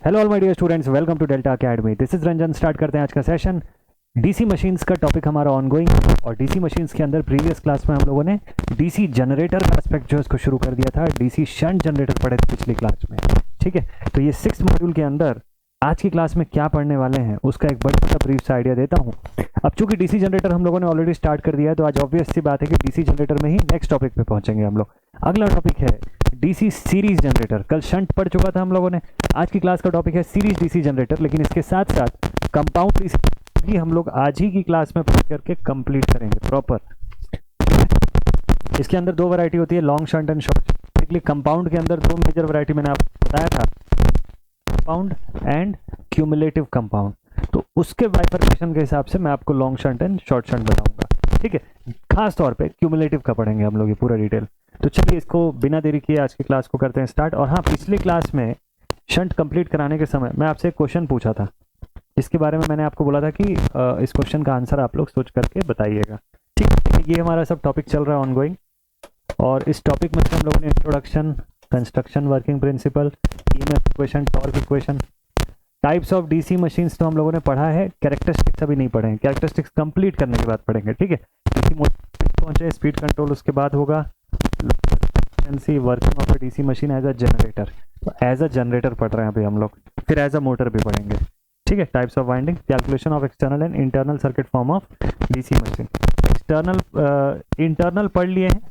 Hello all my dear students, welcome to Delta Academy. This is Ranjan. Start करते हैं आज का सेशन। डीसी मशीन्स का टॉपिक हमारा ऑनगोइंग, और डीसी मशीन्स के अंदर प्रीवियस क्लास में हम लोगों ने डीसी जनरेटर का एस्पेक्ट जो है उसको शुरू कर दिया था। डीसी शंट जनरेटर पढ़े थे पिछली क्लास में, ठीक है। तो ये 6th मॉड्यूल के अंदर आज की क्लास में क्या पढ़ने वाले हैं उसका एक बड़ा सा ब्रीफ सा आइडिया देता हूँ। अब चूंकि डीसी जनरेटर हम लोगों ने ऑलरेडी स्टार्ट कर दिया है, तो आज ऑब्वियस सी बात है कि डीसी जनरेटर में ही नेक्स्ट टॉपिक पे पहुंचेंगे हम लोग। अगला टॉपिक है डीसी सीरीज जनरेटर। कल शंट पढ़ चुका था हम लोगों ने। आज की क्लास का टॉपिक है सीरीज डीसी जनरेटर, लेकिन इसके साथ साथ कंपाउंड डीसी भी हम लोग आज ही की क्लास में पढ़ करके कंप्लीट करेंगे प्रॉपर। इसके अंदर दो वैरायटी होती है, long shunt and short. Basically compound के अंदर दो मेजर वैरायटी मैंने आपको बताया था, कंपाउंड एंड क्यूमुलेटिव कंपाउंड। तो उसके बाइफर्केशन के हिसाब से मैं आपको long shunt and short shunt बताऊंगा, ठीक है। खास तौर पे क्यूमुलेटिव का पढ़ेंगे हम लोग ये पूरा डिटेल। तो चलिए इसको बिना देरी किए आज की क्लास को करते हैं स्टार्ट। और हाँ, पिछली क्लास में शंट कंप्लीट कराने के समय मैं आपसे एक क्वेश्चन पूछा था, जिसके बारे में मैंने आपको बोला था कि इस क्वेश्चन का आंसर आप लोग सोच करके बताइएगा, ठीक है। ये हमारा सब टॉपिक चल रहा है ऑनगोइंग, और इस टॉपिक में से हम लोगों ने introduction, construction working principle, EMF equation, torque equation, types of DC machines तो हम लोगों ने पढ़ा है। कैरेक्टरिस्टिक्स अभी नहीं पढ़े हैं, कैरेक्टरिस्टिक्स कंप्लीट करने के बाद पढ़ेंगे, ठीक है। डीसी मोटर पहुंचे, स्पीड कंट्रोल, उसके बाद होगा working of a DC machine as a generator. तो एज अ जनरेटर पढ़ रहे हैं अभी हम लोग, फिर एज अ मोटर भी पढ़ेंगे, ठीक है। Types of winding, calculation of external and internal circuit form of DC machine. Internal पढ़ लिए हैं,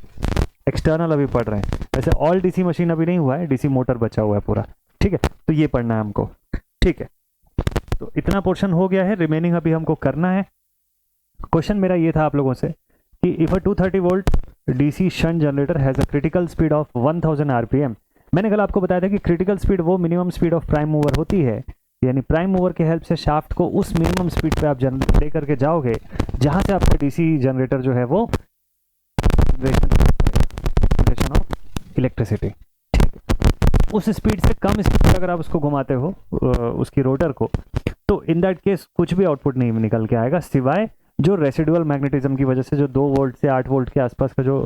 एक्सटर्नल अभी पढ़ रहे हैं। वैसे ऑल डीसी मशीन अभी नहीं हुआ है, डीसी मोटर बचा हुआ है पूरा, ठीक है। तो ये पढ़ना है हमको, ठीक है। तो इतना पोर्शन हो गया है, रिमेनिंग अभी हमको करना है। क्वेश्चन मेरा ये था आप लोगों से कि if a 230 volt DC shunt generator has a critical speed of 1000 RPM. मैंने कल आपको बताया था कि क्रिटिकल स्पीड वो minimum speed of prime mover होती है, यानी प्राइम मूवर के हेल्प से शाफ्ट को उस मिनिमम स्पीड पे आप ले करके जाओगे जहां से आपका डीसी जनरेटर जो है वो जनरेशन ऑफ इलेक्ट्रिसिटी, उस स्पीड से कम स्पीड पर अगर आप उसको घुमाते हो उसकी रोटर को, तो इन दैट केस कुछ भी आउटपुट नहीं निकल के आएगा, सिवाय जो रेसिडुअल मैग्नेटिज्म की वजह से जो 2 वोल्ट से 8 वोल्ट के आसपास का जो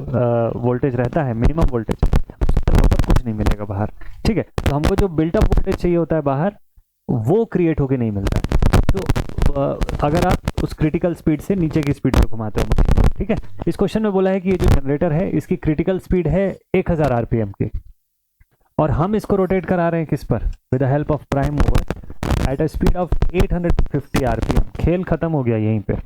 वोल्टेज रहता है, मिनिमम वोल्टेज, कुछ नहीं मिलेगा बाहर, ठीक है। तो हमको जो बिल्टअप वोल्टेज चाहिए होता है बाहर, वो क्रिएट होके नहीं मिलता है। तो अगर आप उस क्रिटिकल स्पीड से नीचे की स्पीड पे घुमाते हो, ठीक है। इस क्वेश्चन में बोला है कि ये जो जनरेटर है इसकी क्रिटिकल स्पीड है 1000 आरपीएम की, और हम इसको रोटेट करा रहे हैं किस पर, with the help of prime mover at a speed of 850 RPM. खेल खत्म हो गया यहीं पे।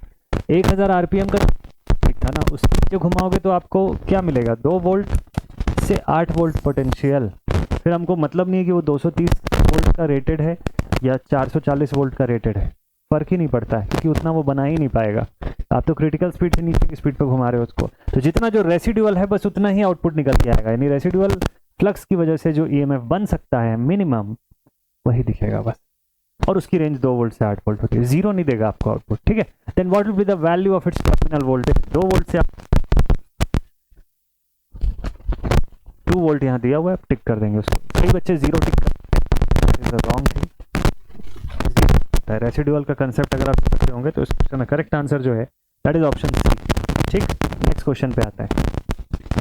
1000 आरपीएम का था ना, उस जो घुमाओगे तो आपको क्या मिलेगा, 2 वोल्ट से 8 वोल्ट पोटेंशियल। फिर हमको मतलब नहीं है कि वो 230 वोल्ट का रेटेड है या 440 वोल्ट का रेटेड है, फर्क ही नहीं पड़ता है, क्योंकि उतना वो बना ही नहीं पाएगा। आप तो क्रिटिकल स्पीड से नीचे की स्पीड पर घुमा रहे हो उसको, तो जितना जो रेसिडुअल है बस उतना ही आउटपुट निकल के आएगा, यानी रेसिडुअल फ्लक्स की वजह से जो ईएमएफ बन सकता है मिनिमम, वही दिखेगा बस। और उसकी रेंज 2 वोल्ट से 8 वोल्ट होती है, जीरो नहीं देगा आपको आउटपुट, ठीक है। Then what will be the value of its terminal voltage. 2 volt से 2 वोल्ट यहाँ दिया हुआ है, टिक कर देंगे उसको। कई बच्चे जीरो टिक कर, रॉन्ग थिंग। रेसिडुअल का कंसेप्ट अगर आप समझते होंगे तो इस क्वेश्चन का करेक्ट आंसर जो है दैट इज ऑप्शन सी, ठीक। नेक्स्ट क्वेश्चन पे आता है,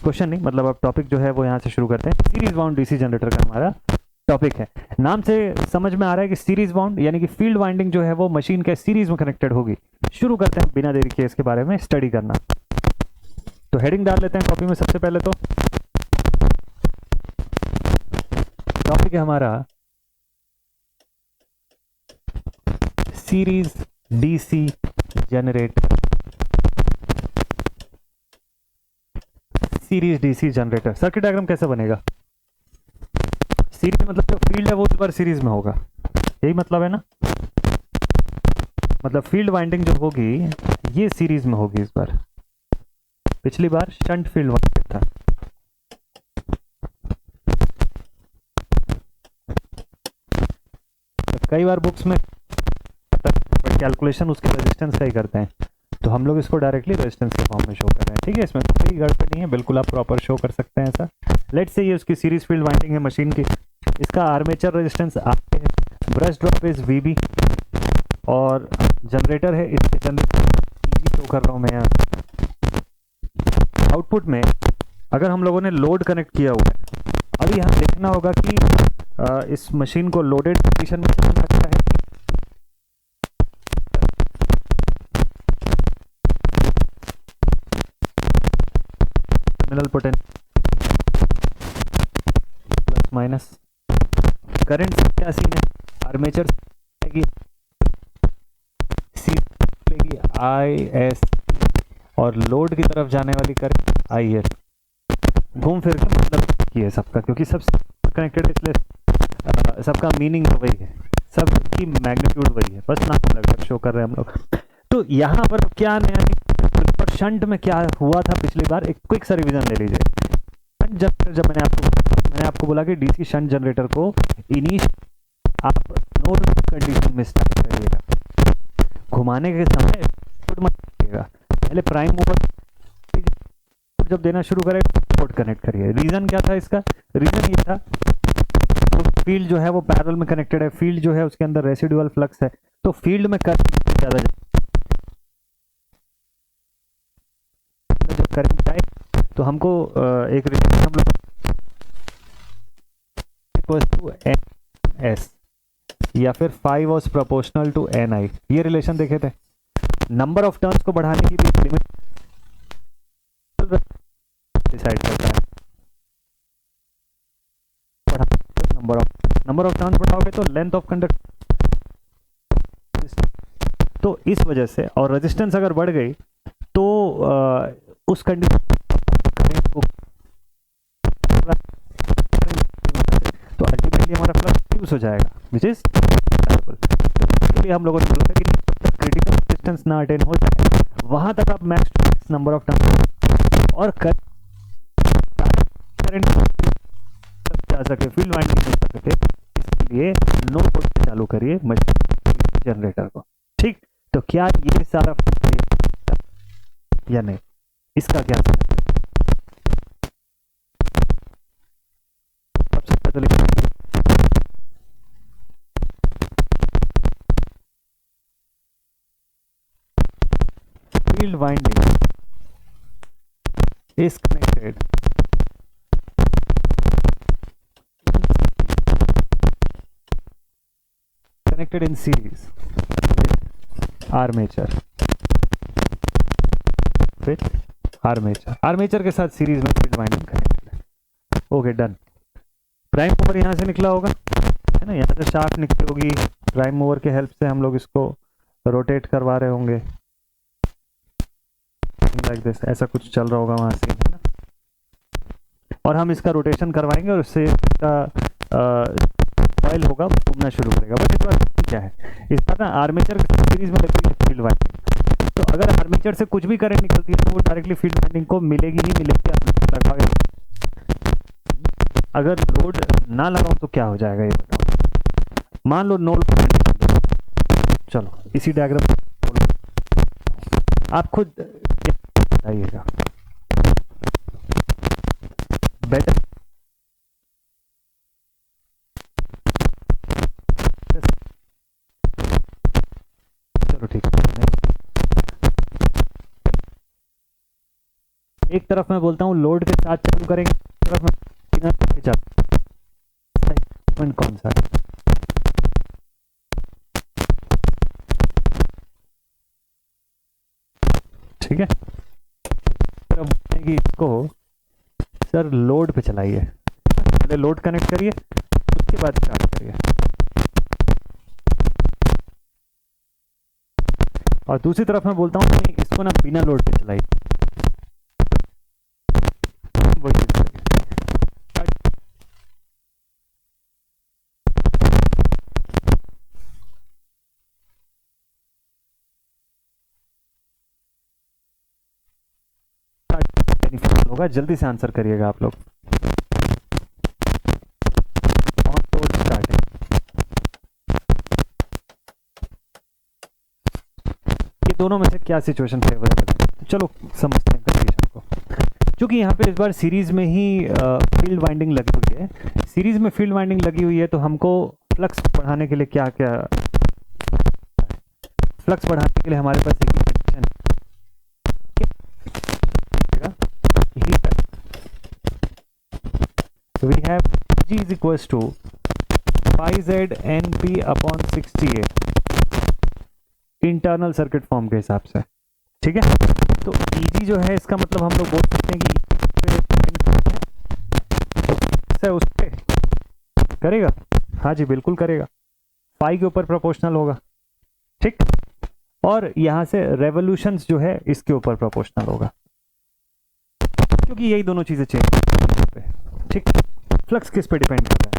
क्वेश्चन नहीं मतलब अब टॉपिक जो है वो यहाँ से शुरू करते हैं। सीरीज बाउंड डीसी जनरेटर का हमारा टॉपिक है। नाम से समझ में आ रहा है कि सीरीज बाउंड यानी कि फील्ड वाइंडिंग जो है वो मशीन के सीरीज में कनेक्टेड होगी। शुरू करते हैं बिना देरी के इसके बारे में स्टडी करना। तो हेडिंग डाल लेते हैं कॉपी में सबसे पहले। तो टॉपिक है हमारा series DC generator. Series DC generator circuit diagram कैसे बनेगा? सीरीज मतलब जो फील्ड है वो इस बार सीरीज में होगा, यही मतलब है ना। मतलब फील्ड वाइंडिंग जो होगी ये सीरीज में होगी इस बार, पिछली बार शंट फील्ड वाइंडिंग था। तो कई बार बुक्स में कैलकुलेशन उसके रेजिस्टेंस का ही करते हैं, तो हम लोग इसको डायरेक्टली रेजिस्टेंस के फॉर्म में शो कर रहे हैं, ठीक है। इसमें कोई गड़बड़ नहीं है, बिल्कुल आप प्रॉपर शो कर सकते हैं ऐसा। लेट्स से ये उसकी सीरीज फील्ड वाइंडिंग है मशीन की। इसका आर्मेचर रेजिस्टेंस आगे है, ब्रश ड्रॉप इज वीबी, और जनरेटर है, इसके जनरेटर शो कर रहा हूँ मैं यहाँ। आउटपुट में अगर हम लोगों ने लोड कनेक्ट किया हुआ है, अभी यहाँ देखना होगा कि इस मशीन को लोडेड कंडीशन में चलना लगता है। Terminal potential plus minus, current क्या सीन है, आर्मेचर की सी लेगी आई एस और लोड की तरफ जाने वाली करंट आई एस। घूम फिर के मतलब ये सबका, क्योंकि सब कनेक्टेड है इसलिए सबका मीनिंग तो वही है, सबकी मैग्नीट्यूड वही है, बस नाम अलग शो कर रहे हैं हम लोग। तो यहाँ पर क्या नया पर शंट में क्या हुआ था पिछली बार, एक क्विक सा रिवीजन ले लीजिए। शंट जनरेटर, जब मैंने आपको बोला कि डीसी शंट जनरेटर को आप नो कंडीशन में स्टार्ट करिएगा, घुमाने के समय मत करिएगा, पहले प्राइम मूवर जब देना शुरू करेगा पोर्ट कनेक्ट करिए। रीजन क्या था इसका, रीजन ये था तो फील्ड जो है वो पैरेलल में कनेक्टेड है, फील्ड जो है उसके अंदर रेसिडुअल फ्लक्स है, तो फील्ड में करंट ज्यादा, जब करंट जाए तो हमको एक रिलेशन हम लोग एस या फिर 5 वाज प्रोपोर्शनल टू ni, ये रिलेशन देखे थे। नंबर ऑफ टर्न्स को बढ़ाने की भी लिमिट डिसाइड करता है, नंबर ऑफ टर्न्स बढ़ाओगे तो लेंथ ऑफ कंडक्टर, तो इस वजह से, और रेजिस्टेंस अगर बढ़ गई तो उस कंडीशन को तो अल्टीमेटली हमारा फ्लक्स रिड्यूस हो जाएगा, विच इज इसलिए हम लोगों ने बोला था कि क्रिटिकल रेजिस्टेंस ना अटेन हो जाए वहां तक आप मैक्स नंबर ऑफ टर्न और करंट जा सके, फील्ड वाइंडिंग में जा सके, इसलिए नो वोल्ट पे चालू करिए मशीन जनरेटर को। ठीक, तो क्या ये सारा या नहीं, इसका क्या सबसे पहले field winding is connected in series with armature, armature के साथ सीरीज में फील्ड वाइंडिंग कनेक्टेड है। Okay, done. प्राइम मूवर यहाँ से निकला होगा, है ना, यहाँ से शाफ्ट निकली होगी, प्राइम मूवर के हेल्प से हम लोग इसको रोटेट करवा रहे होंगे, लाइक दिस, ऐसा कुछ चल रहा होगा वहां से, है ना, और हम इसका रोटेशन करवाएंगे और उससे इसका कॉइल होगा वो घूमना शुरू करेगा। बट इस बार क्या है, इस बार ना आर्मेचर के सीरीज में लगी फील्ड वाइंडिंग, तो अगर आर्मेचर से कुछ भी करंट निकलती है तो वो डायरेक्टली फील्ड वाइंडिंग को मिलेगी ही मिलेगी, अगर लोड ना लगाऊं तो क्या हो जाएगा ये बताओ। मान लो नो लोड, चलो इसी डायग्राम आप खुद बताइएगा बेटर। चलो ठीक है, एक तरफ मैं बोलता हूँ लोड के साथ चालू करेंगे, एक तरफ मैं चालू, कौन सा है? ठीक है, अब कि इसको सर लोड पे चलाइए, पहले लोड कनेक्ट करिए उसके बाद स्टार्ट करिए, और दूसरी तरफ मैं बोलता हूँ नहीं इसको ना बिना लोड पे चलाइए, वही चीज करिए। होगा, जल्दी से आंसर करिएगा आप लोग। ऑन लोड स्टार्टिंग, ये दोनों में से क्या सिचुएशन फेवरेबल है, चलो समझते हैं कंडीशन को। क्योंकि यहाँ पे इस बार सीरीज में ही फील्ड वाइंडिंग लगी हुई है, सीरीज में फील्ड वाइंडिंग लगी हुई है, तो हमको फ्लक्स बढ़ाने के लिए क्या क्या, फ्लक्स बढ़ाने के लिए हमारे पास एक condition, we have G is equals to 5ZNP upon 68 internal circuit form के हिसाब से, ठीक है। तो ईजी जो है इसका मतलब हम लोग बोल सकते हैं कि उस पे करेगा, हाँ जी बिल्कुल करेगा, फाई के ऊपर प्रोपोर्शनल होगा, ठीक। और यहां से रेवोल्यूशंस जो है इसके ऊपर प्रोपोर्शनल होगा, क्योंकि यही दोनों चीजें चेंज, ठीक। फ्लक्स किस पे डिपेंड कर रहा है?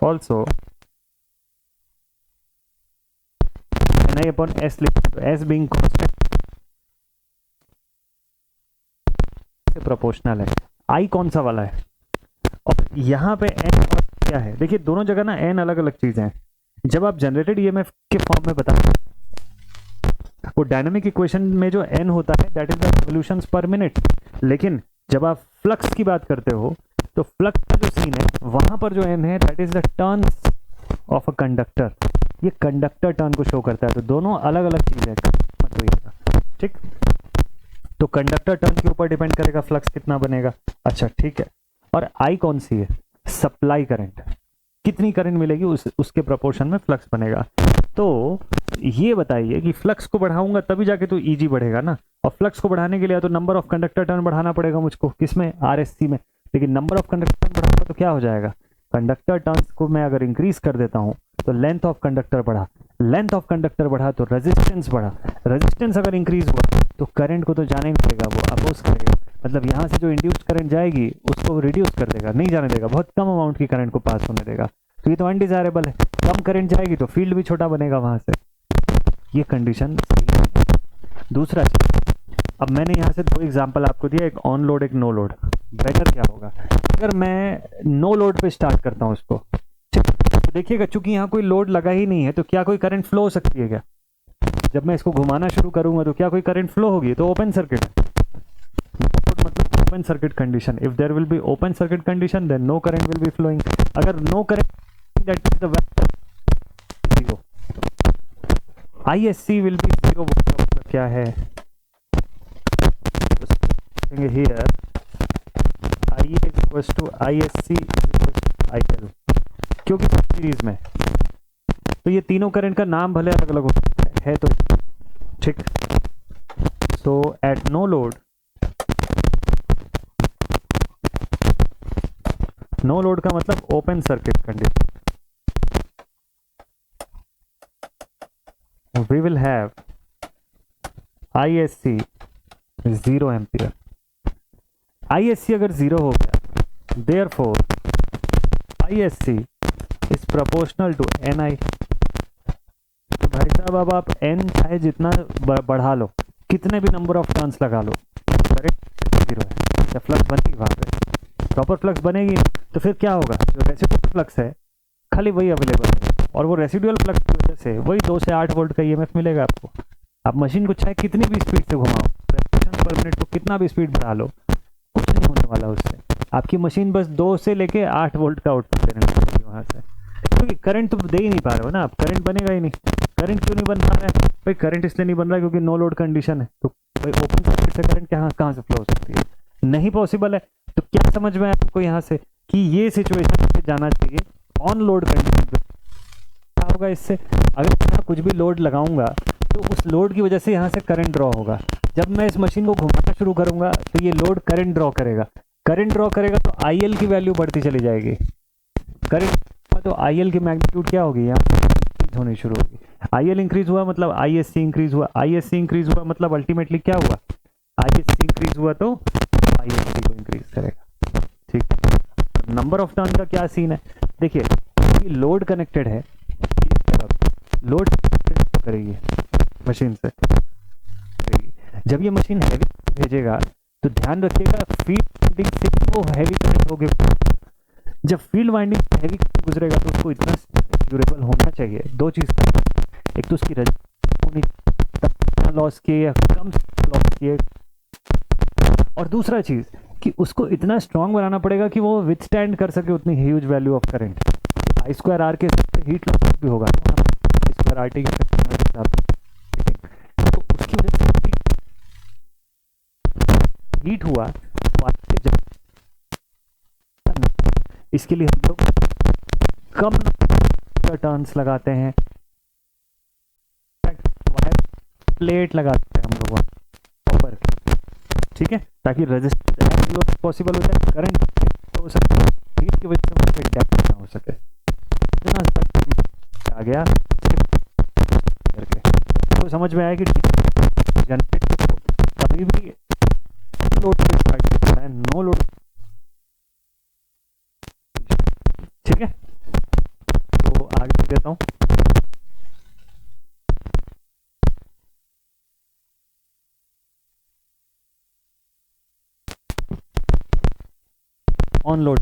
ऑल्सो Ni अपॉन S लिखते हैं, तो S बीइंग कांस्टेंट से प्रोपोर्शनल है। I कौन सा वाला है? और यहाँ पे N और क्या है? देखिए दोनों जगह ना N अलग अलग चीजें हैं। जब आप जनरेटेड ईएमएफ के फॉर्म में बताते हैं, वो डायनामिक इक्वेशन में जो N होता है दैट इज द रिवोल्यूशंस पर मिनट, लेकिन जब आप फ्लक्स की बात करते हो तो फ्लक्स का जो सीन है वहां पर जो N है that is the turns of a conductor, ये कंडक्टर टर्न को शो करता है। तो दोनों अलग अलग चीजें हैं, ठीक। तो कंडक्टर टर्न के ऊपर डिपेंड करेगा फ्लक्स कितना बनेगा, अच्छा ठीक है। और आई कौन सी है? सप्लाई करंट, कितनी करंट मिलेगी उसके प्रोपोर्शन में फ्लक्स बनेगा। तो ये बताइए कि फ्लक्स को बढ़ाऊंगा तभी जाके तो ईजी बढ़ेगा ना, और फ्लक्स को बढ़ाने के लिए तो नंबर ऑफ कंडक्टर टर्न बढ़ाना पड़ेगा मुझको, किसमें? आरएससी में। लेकिन नंबर ऑफ कंडक्टर टर्न बढ़ाऊंगा तो क्या हो जाएगा? कंडक्टर टर्न्स को मैं अगर इंक्रीज कर देता हूं तो लेंथ ऑफ कंडक्टर बढ़ा, लेंथ ऑफ कंडक्टर बढ़ा तो रेजिस्टेंस बढ़ा, रेजिस्टेंस अगर इंक्रीज हुआ तो करंट को तो जाने नहीं देगा, वो अपोज करेगा। मतलब यहाँ से जो इंड्यूस्ड करंट जाएगी उसको रिड्यूस कर देगा, नहीं जाने देगा, बहुत कम अमाउंट की करंट को पास होने देगा। तो ये तो अनडिजायरेबल है, कम करंट जाएगी तो फील्ड भी छोटा बनेगा वहां से, ये कंडीशन सही नहीं है। दूसरा चीज, अब मैंने यहाँ से दो एग्जांपल आपको दिया, एक ऑन लोड एक नो लोड। बेटर क्या होगा अगर मैं नो लोड पे स्टार्ट करता हूँ इसको, तो देखिएगा चूंकि यहाँ कोई लोड लगा ही नहीं है तो क्या कोई करंट फ्लो हो सकती है क्या? जब मैं इसको घुमाना शुरू करूंगा तो क्या कोई करंट फ्लो होगी? तो ओपन सर्किट है, मतलब open circuit condition. If there will be open circuit condition then no current will be flowing. अगर no current that is the value zero, ISC will be zero. क्या है here? IA equals to ISC equals to IL, क्योंकि series में तो ये तीनों current का नाम भले अलग अलग होता है तो ठीक। So at no load, no load का मतलब open circuit condition, we will have ISC 0 ampere. ISC अगर 0 हो गया therefore ISC is proportional to NI। तो भाई साहब अब आप N चाहे जितना बढ़ा लो, कितने भी नंबर ऑफ टर्न्स लगा लो, करेक्ट 0 है। क्या फ्लक्स बनेगी वहां पे? प्रॉपर फ्लक्स बनेगी। तो फिर क्या होगा? जो रेसिडुअल फ्लक्स है खाली वही अवेलेबल है, और वो रेसिडुअल फ्लक्स की वजह से वही 2 से 8 वोल्ट का EMF मिलेगा आपको। आप मशीन को चाहे कितनी भी स्पीड से घुमाओ, रेवोल्यूशन पर मिनट को कितना भी स्पीड बढ़ा लो, कुछ नहीं होने वाला उससे। आपकी मशीन बस 2 से लेके 8 वोल्ट का आउटपुट देने लगेगी वहां से, क्योंकि करंट तो दे ही नहीं पा रहे हो ना आप, करंट बनेगा ही नहीं। करंट क्यों नहीं बन पा रहा है भाई? करंट इसलिए नहीं बन रहा है क्योंकि नो लोड कंडीशन है। तो भाई ओपन सर्किट से करंट कहाँ से फ्लो हो सकती है? नहीं पॉसिबल है। तो क्या समझ में आया आपको यहाँ से कि ये सिचुएशन पे जाना चाहिए ऑन लोड कंडीशन पे। क्या होगा इससे? अगर यहाँ कुछ भी लोड लगाऊंगा तो उस लोड की वजह से यहाँ से करंट ड्रॉ होगा। जब मैं इस मशीन को घुमाना शुरू करूंगा तो ये लोड करंट ड्रॉ करेगा, करंट ड्रॉ करेगा तो IL की वैल्यू बढ़ती चली जाएगी। करंट तो IL की मैग्नीट्यूड क्या होगी? यहाँ इंक्रीज होनी शुरू होगी। IL इंक्रीज हुआ मतलब ISC इंक्रीज हुआ, ISC इंक्रीज हुआ मतलब अल्टीमेटली क्या हुआ? ISC इंक्रीज हुआ तो ISC को इंक्रीज करेगा, ठीक है। नंबर ऑफ टर्न का क्या सीन है? देखिए लोड कनेक्टेड है, लोड करेगी मशीन से करेगी। जब ये मशीन हैवी भेजेगा तो ध्यान रखिएगा फील्ड वाइंडिंग से वो हैवी करंट होगी। जब फील्ड वाइंडिंग से हैवी करंट गुजरेगा तो उसको इतना ड्यूरेबल होना चाहिए। दो चीज़ का, एक तो उसकी रेजिस्टेंस लॉस किए या कम लॉस किए, और दूसरा चीज़ कि उसको इतना स्ट्रॉन्ग बनाना पड़ेगा कि वो विथस्टैंड कर सके उतनी huge value of current. I2R के हीट लॉस भी होगा I2R RT के साथ, तो उसकी वजह से हीट हुआ तो जब इसके लिए हम लोग कम टर्न्स लगाते हैं, प्लेट लगाते हैं हम लोग कॉपर की, ठीक है, ताकि रेजिस्टेंस पॉसिबल हो जाए, करंट हो सके, हीट की वजह से वहाँ पे डैमेज ना हो सके। इतना आ गया करके आपको समझ में आया कि जनरेटर को कभी भी लोड पे स्टार्ट करना है, नो लोड, ठीक है। तो आगे देता हूँ, on load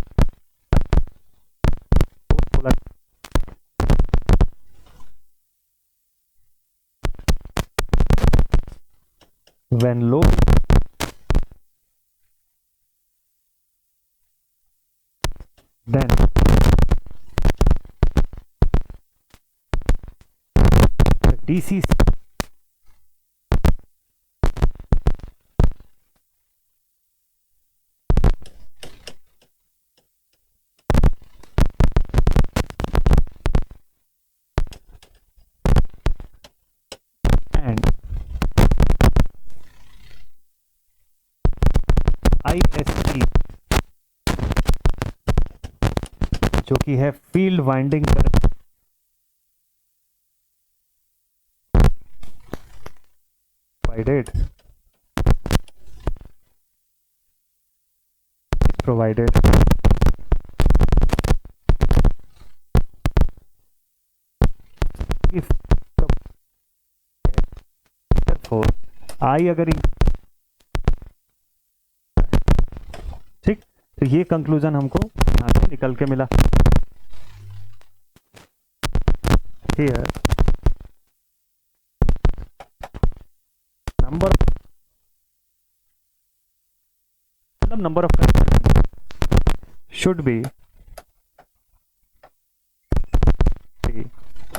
when load then the DC and ISP जो कि है field winding current, provided if therefore I अगर ठीक, तो ये कंक्लूजन हमको यहाँ से निकल के मिला। Here number of should be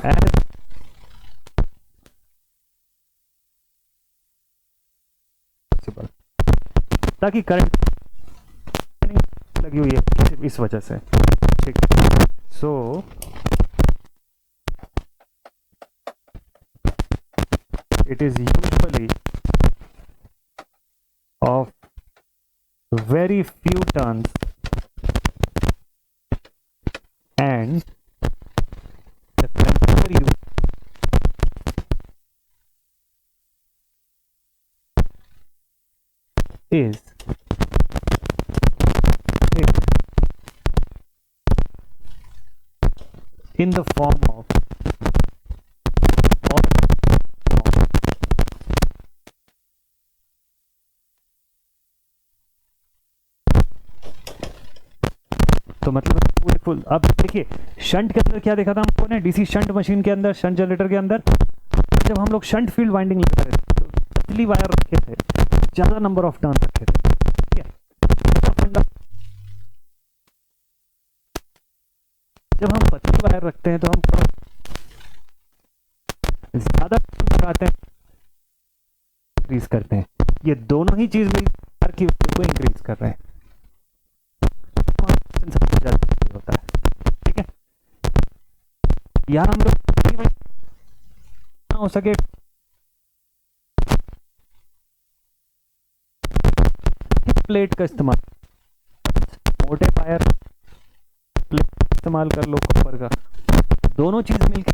as possible, ताकि करंट लगी हुई है इस वजह से, ठीक। सो it is usually of very few turns and the conductor is in the form of तो मतलब पूरे फुल। अब देखिए शंट के अंदर क्या देखा था हमको ने, डीसी शंट मशीन के अंदर, शंट जनरेटर के अंदर जब हम लोग शंट फील्ड वाइंडिंग लगा रहे थे तो पतली वायर रखे थे, ज्यादा नंबर ऑफ टर्न रखे थे, ठीक है। जब हम पतली वायर रखते हैं तो हम ज्यादा लगाते हैं, इंक्रीज करते हैं, ये दोनों ही चीज मिलकर की वैल्यू को इंक्रीज कर रहे हैं, होता है, ठीक है। यहां हम लोग हो सके प्लेट का इस्तेमाल, मोटे वायर प्लेट इस्तेमाल कर लो कॉपर का, दोनों चीज मिलकर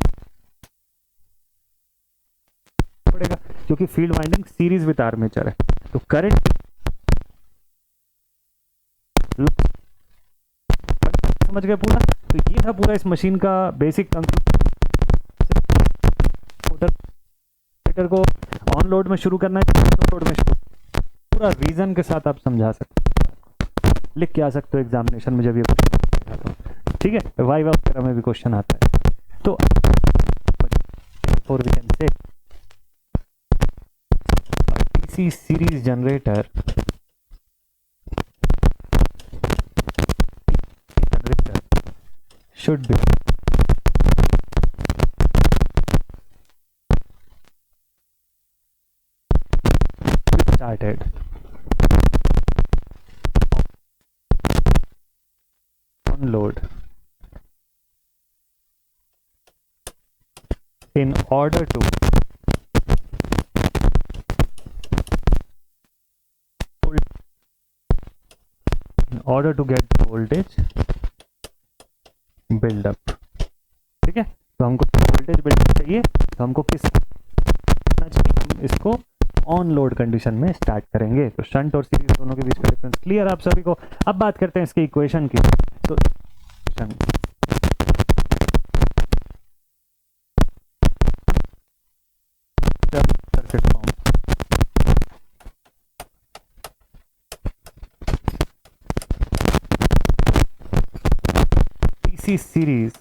पड़ेगा क्योंकि field winding series with armature है, तो करंट समझ गए पूरा। तो ये था पूरा इस मशीन का बेसिक मोटर को ऑन लोड में शुरू करना है, ऑफ लोड में शुरू, पूरा रीजन के साथ आप समझा सकते हो, लिख के आ सकते हो एग्जामिनेशन में जब ये क्वेश्चन, ठीक है। वाइवा वगैरह में भी क्वेश्चन आता है। तो we can say DC series generator should be started on on load in order to get the voltage build up. ठीक है, तो हमको वोल्टेज बिल्डअप चाहिए, तो हमको किस करना चाहिए, हम इसको ऑन लोड कंडीशन में स्टार्ट करेंगे। तो शंट और सीरीज दोनों के बीच का डिफरेंस क्लियर आप सभी को। अब बात करते हैं इसके इक्वेशन की। तो circuit form DC series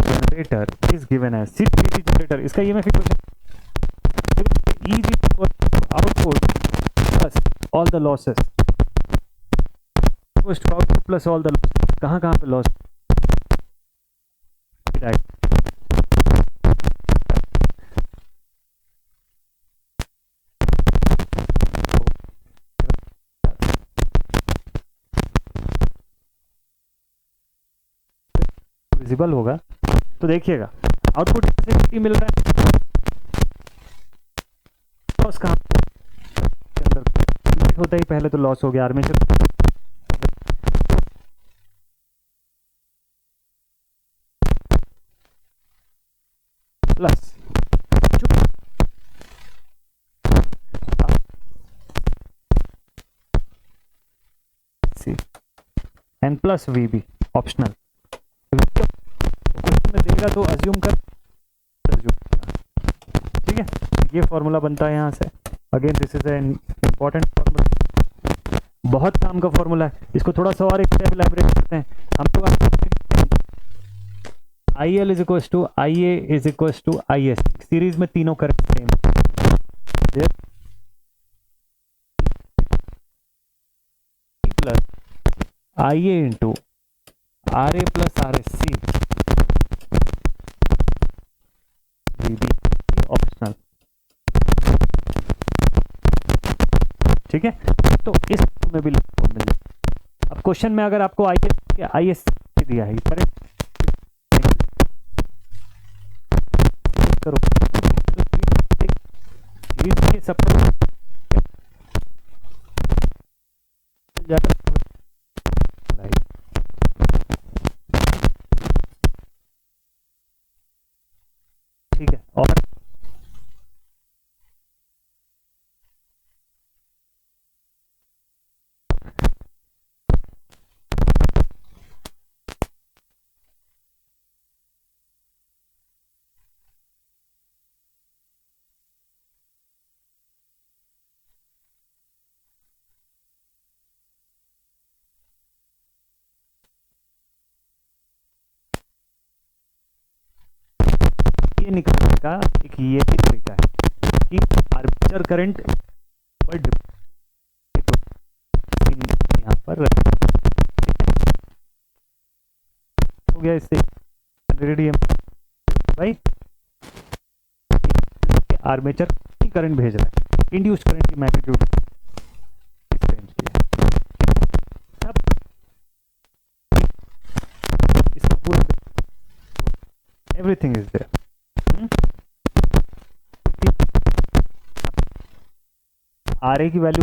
generator is given as series DC generator, इसका EMF equation E is equal to output plus all the losses, equals to output plus all the losses। कहाँ पे लॉस, विजिबल होगा। तो देखिएगा output से कितनी मिल रहा है, लॉस कहाँ के अंदर लीड होता ही पहले तो लॉस हो गया armature plus C N plus VB optional question में देगा तो अज्यूम कर, ठीक है। ये फॉर्मूला बनता है यहाँ से। Again this is an important formula, बहुत काम का फॉर्मूला है। इसको थोड़ा सा और एक स्टेप इलैबोरेट करते हैं हम लोग। IL is equal to IA is equal to IS, series में तीनों current same plus IA into RA plus RSC optional, ठीक है। तो इस में भी मिल जाए। अब क्वेश्चन में अगर आपको IS दिया है करंट करो तो सब ठीक है। और ये निकालने का एक ये भी तरीका है कि आर्मेचर करंट पर यहाँ पर हो गया, इससे भाई आर्मेचर करंट भेज रहा है, इंड्यूस्ड करंट की मैग्नीट्यूड इसका पूरा एवरीथिंग इज देयर। RA की वैल्यू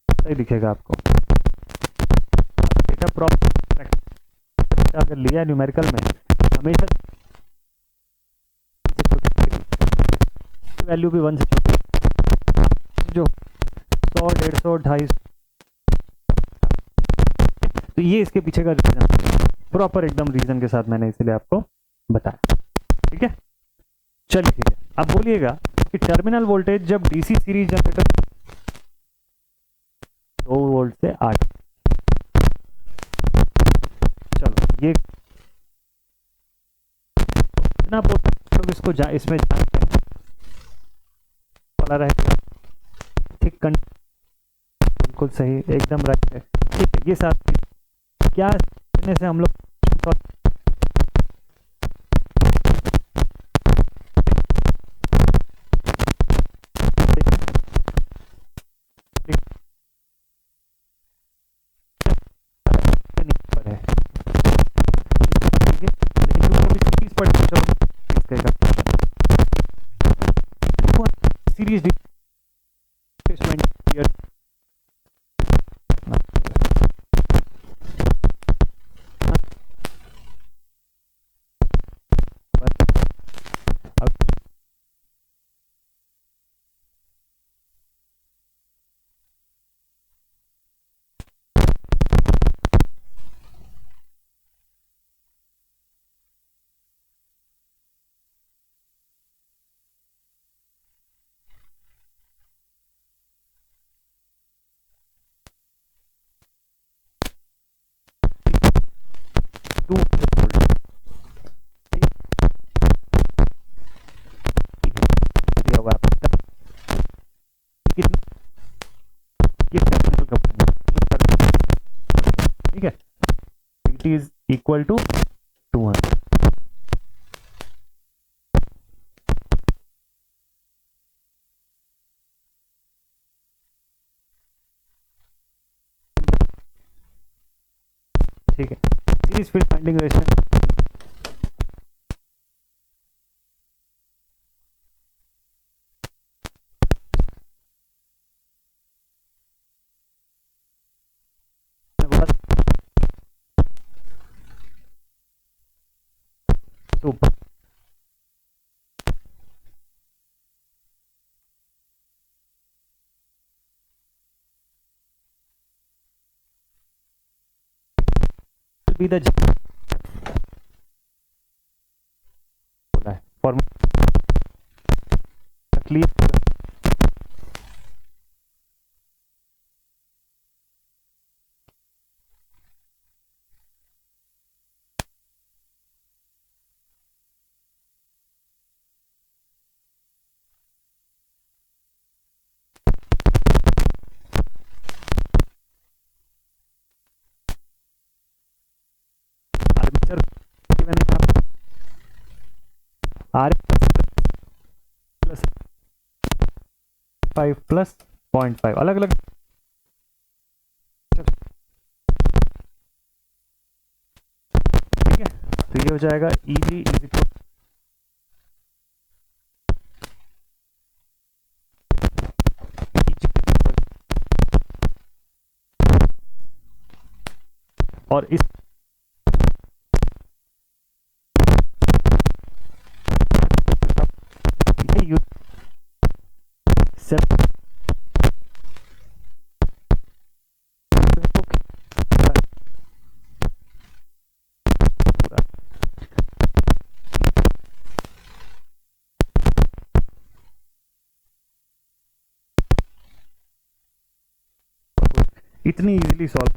सही दिखेगा आपको। डेटा प्रॉपर अगर लिया न्यूमेरिकल में हमेशा वैल्यू भी 1 से छोटी, जो 100, 150, 250, तो ये इसके पीछे का रीजन प्रॉपर एकदम रीजन के साथ मैंने इसलिए आपको बताया, ठीक है। चलिए ठीक है, अब बोलिएगा कि टर्मिनल वोल्टेज जब डीसी सीरीज जनरेटर 2 वोल्ट से 8, चलो ये इतना लोग इसको इसमें जानते हैं वाला रहेगा। ठीक, बिल्कुल सही, एकदम राइट है। ठीक है, ये साथ क्या करने से हम लोग सीरीज डिस्प्लेसमेंट दिया हुआ है। कितना ठीक है, इट इज इक्वल टू 200। ठीक है, series field finding ratio super be the बोला है formula clear. Armature given R plus 5 plus 0.5 अलग अलग। ठीक है, तो ये हो जाएगा Eg इज इक्वल और इस ये इतनी इजीली सॉल्व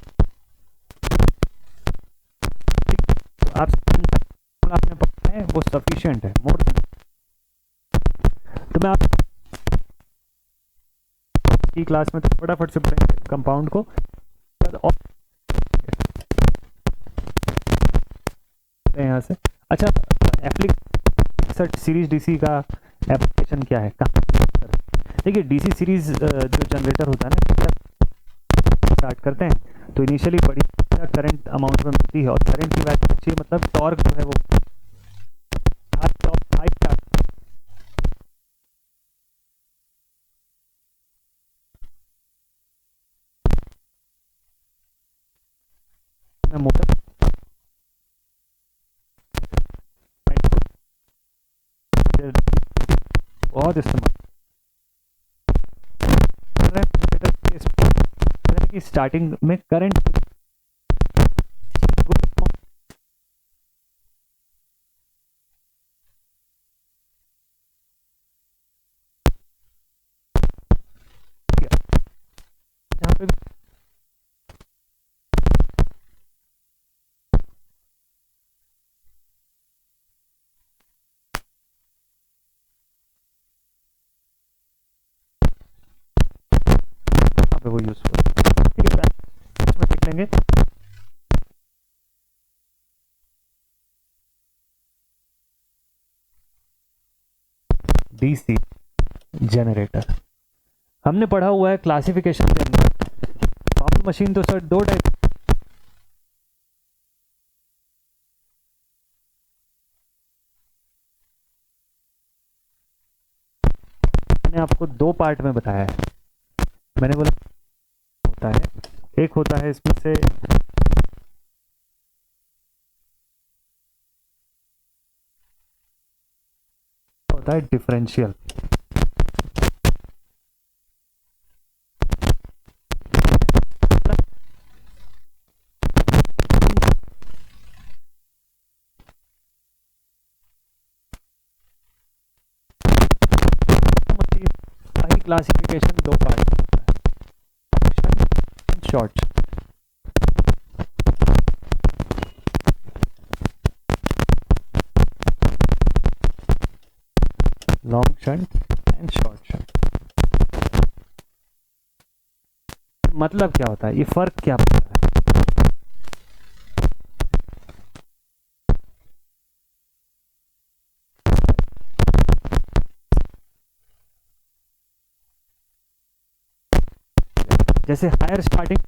आप आपने पढ़ा है वो सफिशिएंट है, मोर देन। तो मैं आप की क्लास में तो फटाफट से पढ़ेंगे कंपाउंड को और यहाँ से। अच्छा, एप्लीकेशन सीरीज डीसी का एप्लीकेशन क्या है, कहाँ? देखिए, डीसी सीरीज जो जनरेटर होता है ना, स्टार्ट करते हैं तो इनिशियली बड़ी करंट अमाउंट में मिलती है और करंट की वैल्यू अच्छी है, मतलब टॉर्क जो है वो मोटर बहुत इस्तेमाल की स्टार्टिंग में करंट यहाँ पे पे वो यूजफुल है। ठीक है, इसमें देख लेंगे। डीसी जनरेटर हमने पढ़ा हुआ है क्लासिफिकेशन के अंदर। पावर मशीन तो सर दो टाइप, मैंने आपको दो पार्ट में बताया है। मैंने बोला होता है, एक होता है इसमें से होता है डिफरेंशियल, मशीन का ही क्लासिफिकेशन दो पार्ट में होता है, short. Long shunt and short shunt. मतलब क्या होता है, ये फर्क क्या होता है? जैसे हायर स्टार्टिंग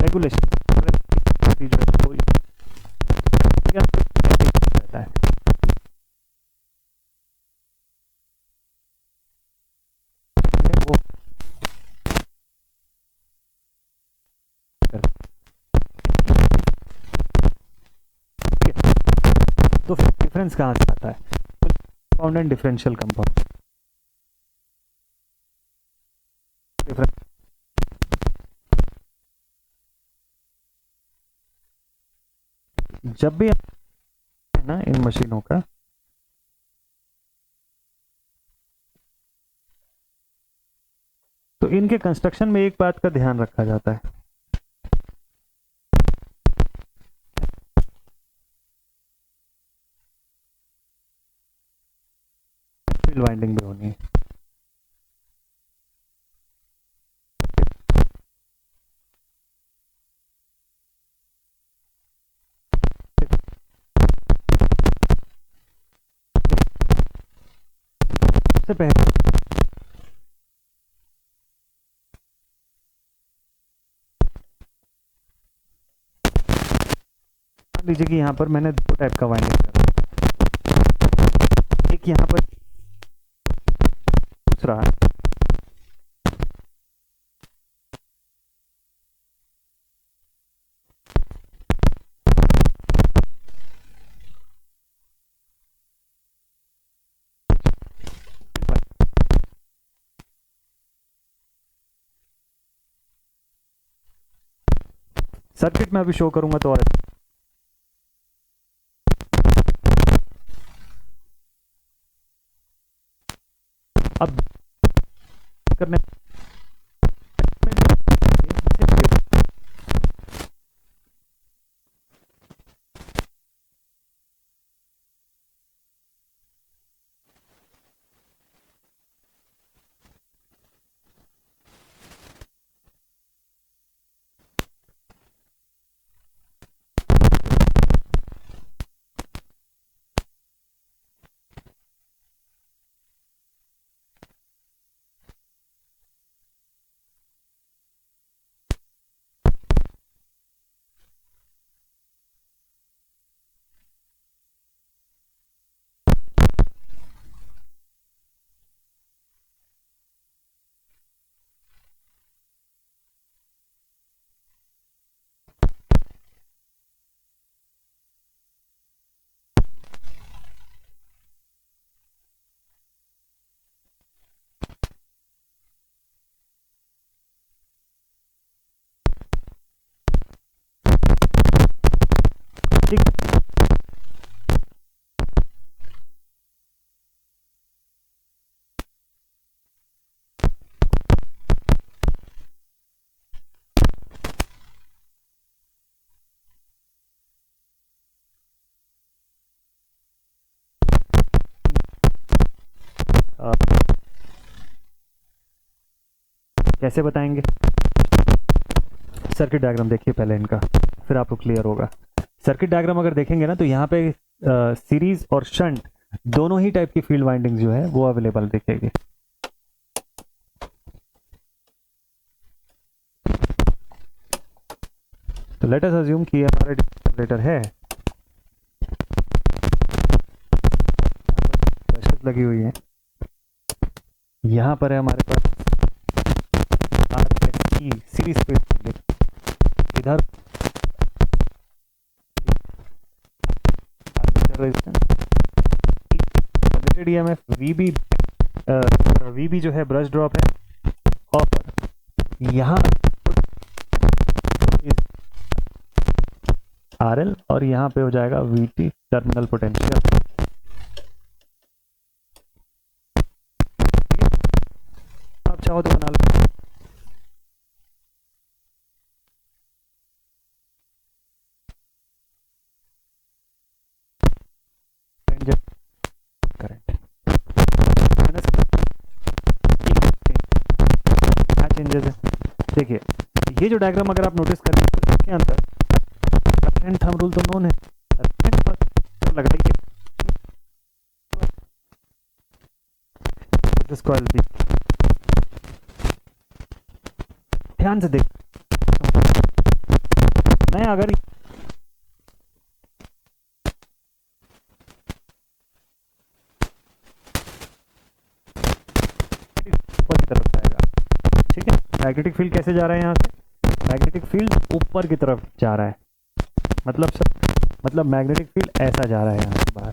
रेगुलेशन रहता है। वो तो फिर डिफरेंस कहाँ से आता है? Compound and differential compound. जब भी है ना इन मशीनों का, तो इनके कंस्ट्रक्शन में एक बात का ध्यान रखा जाता है, फील्ड वाइंडिंग भी होनी है। सबसे पहले मान लीजिए कि यहाँ पर मैंने दो टाइप का वाइंडिंग करा, एक यहाँ पर दूसरा सर्किट में अभी शो करूंगा तो और अब करने ठीक कैसे बताएंगे? सर्किट डायग्राम देखिए पहले इनका, फिर आपको क्लियर होगा। सर्किट डायग्राम अगर देखेंगे ना तो यहाँ पे सीरीज और शंट दोनों ही टाइप की फील्ड वाइंडिंग जो है वो अवेलेबल दिखेगी। तो लेट अस अज्यूम कि हमारा जनरेटर है, ब्रशेस लगी हुई है, यहाँ पर है हमारे पास सीरीज फील्ड, इधर जनरेटेड ईएमएफ वीबी जो है ब्रश ड्रॉप है, और यहाँ आरएल और यहाँ पे हो जाएगा वीटी टर्मिनल पोटेंशियल। आप चाहो तो बना लो। करंट क्या चेंजेस है? देखिए ये जो डायग्राम अगर आप नोटिस करें तो इसके अंदर करंट थंब रूल तो नोन है, करंट पर लगाइए दिस कॉइल बी, ध्यान से देख। मैं अगर ऊपर की तरफ जाएगा, ठीक है, मैग्नेटिक फील्ड कैसे जा रहा है यहाँ से? मैग्नेटिक फील्ड ऊपर की तरफ जा रहा है, मतलब मैग्नेटिक फील्ड ऐसा जा रहा है यहाँ से बाहर,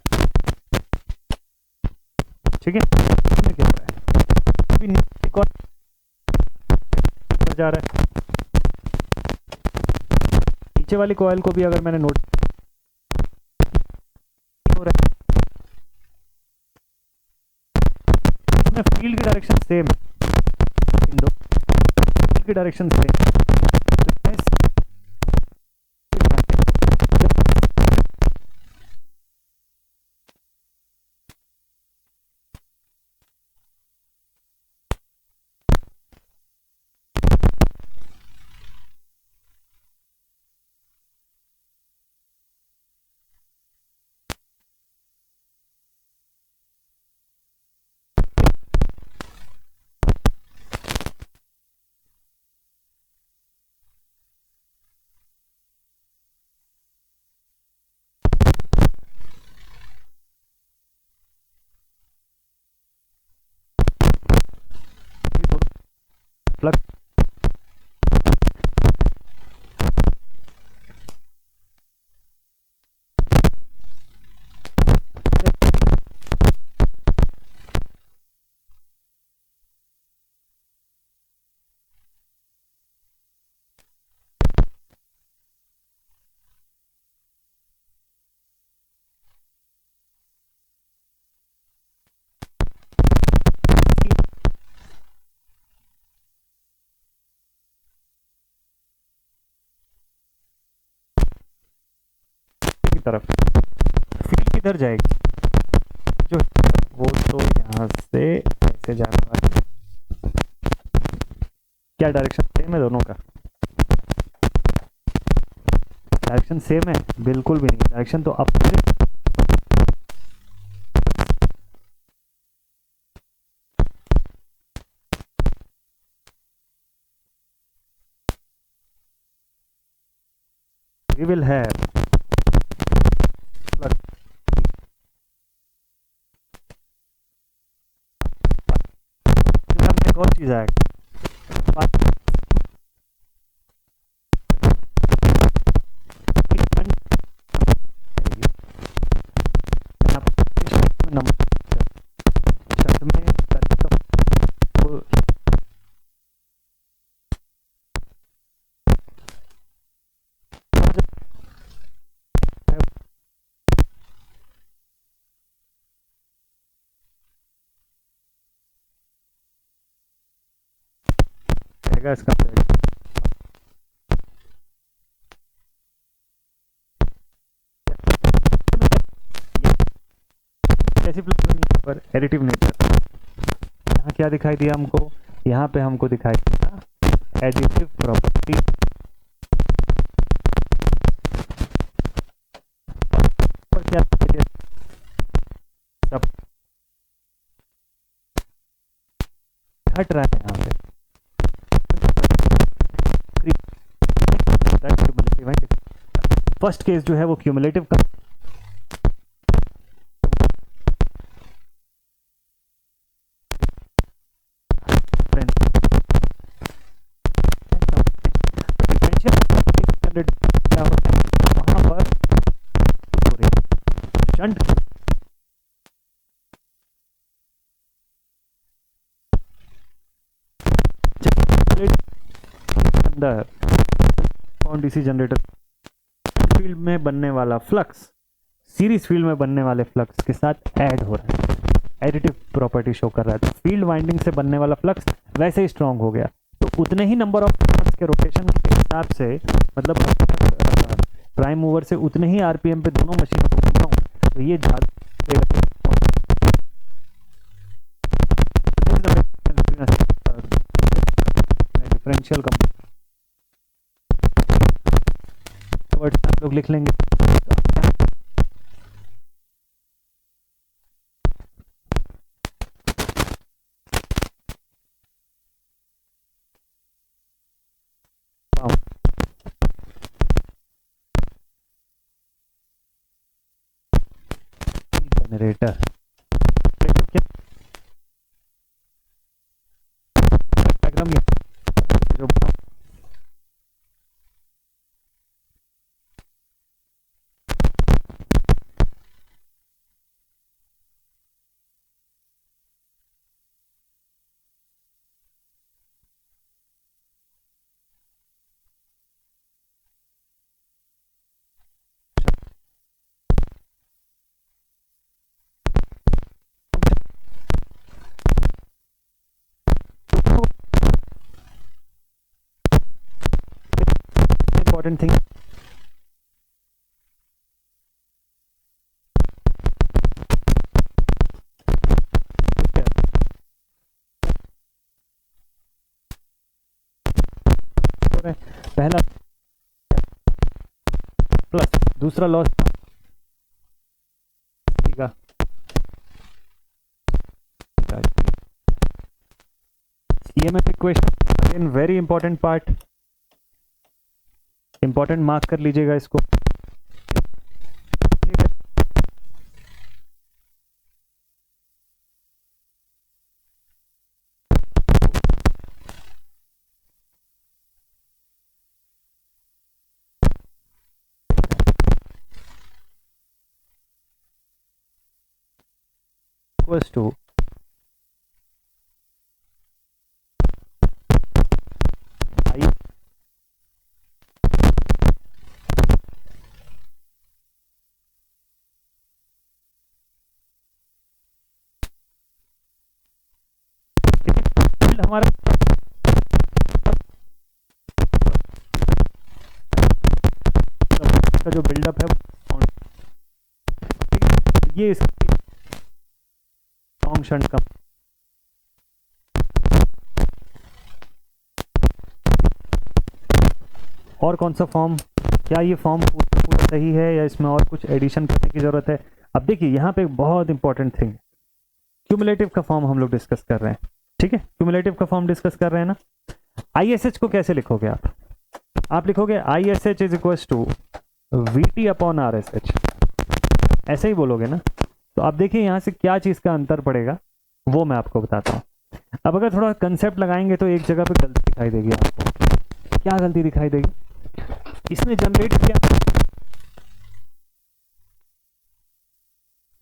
ठीक है। क्या हो रहा है? अभी नीचे कॉइल जा रहा है, नीचे वाली कॉइल को भी अगर मैंने नोट हो रहा है, इसमें फील्ड की डायरेक्शन सेम है, इन दो फील्ड की डायरेक्शन सेम। प्लग की तरफ फील्ड किधर जाएगी? जो वो तो यहाँ से ऐसे जाने वाली, क्या डायरेक्शन सेम है दोनों का? डायरेक्शन सेम है? बिल्कुल भी नहीं, डायरेक्शन तो अपोजिट। we will have एक और चीज है, इसका कैसी पर एडिटिव नेचर। यहाँ क्या दिखाई दिया हमको? यहाँ पे हमको दिखाई दिया एडिटिव प्रॉपर्टी और क्या सब घट रहा है यहाँ पे। फर्स्ट केस जो है वो क्यूमुलेटिव का क्या होता है वहां पर शंट अंदर डीसी जनरेटर फील्ड में बनने वाला फ्लक्स सीरीज फील्ड में बनने वाले फ्लक्स के साथ ऐड हो रहा है, एडिटिव प्रॉपर्टी शो कर रहा है। तो फील्ड वाइंडिंग से बनने वाला फ्लक्स वैसे ही स्ट्रांग हो गया, तो उतने ही नंबर ऑफ फ्लक्स के रोटेशन के हिसाब से, मतलब प्राइम मूवर से उतने ही आरपीएम पे दोनों मशीनों को घुमाऊं तो ये डिफरेंशियल वर्ड आप लोग लिख लेंगे। जनरेटर डायग्राम जो important thing पहला प्लस दूसरा loss EMF equation again very important part, important mark कर लीजिएगा इसको। इक्वल्स टू हमारा का जो बिल्डअप है ये स्ट्रॉन्ग शंट का और कौन सा फॉर्म, क्या ये फॉर्म पूरा सही है या इसमें और कुछ एडिशन करने की जरूरत है। अब देखिए यहाँ पे एक बहुत इंपॉर्टेंट थिंग, क्यूमुलेटिव का फॉर्म हम लोग डिस्कस कर रहे हैं, ठीक है, क्यूमुलेटिव का फॉर्म डिस्कस कर रहे हैं ना। ISH को कैसे लिखोगे आप लिखोगे ISH is equal to VT upon RSH, ऐसे ही बोलोगे ना। तो आप देखिए यहाँ से क्या चीज का अंतर पड़ेगा वो मैं आपको बताता हूँ। अब अगर थोड़ा कंसेप्ट लगाएंगे तो एक जगह पे गलती दिखाई देगी आपको। क्या गलती दिखाई देगी, इसने जनरेट किया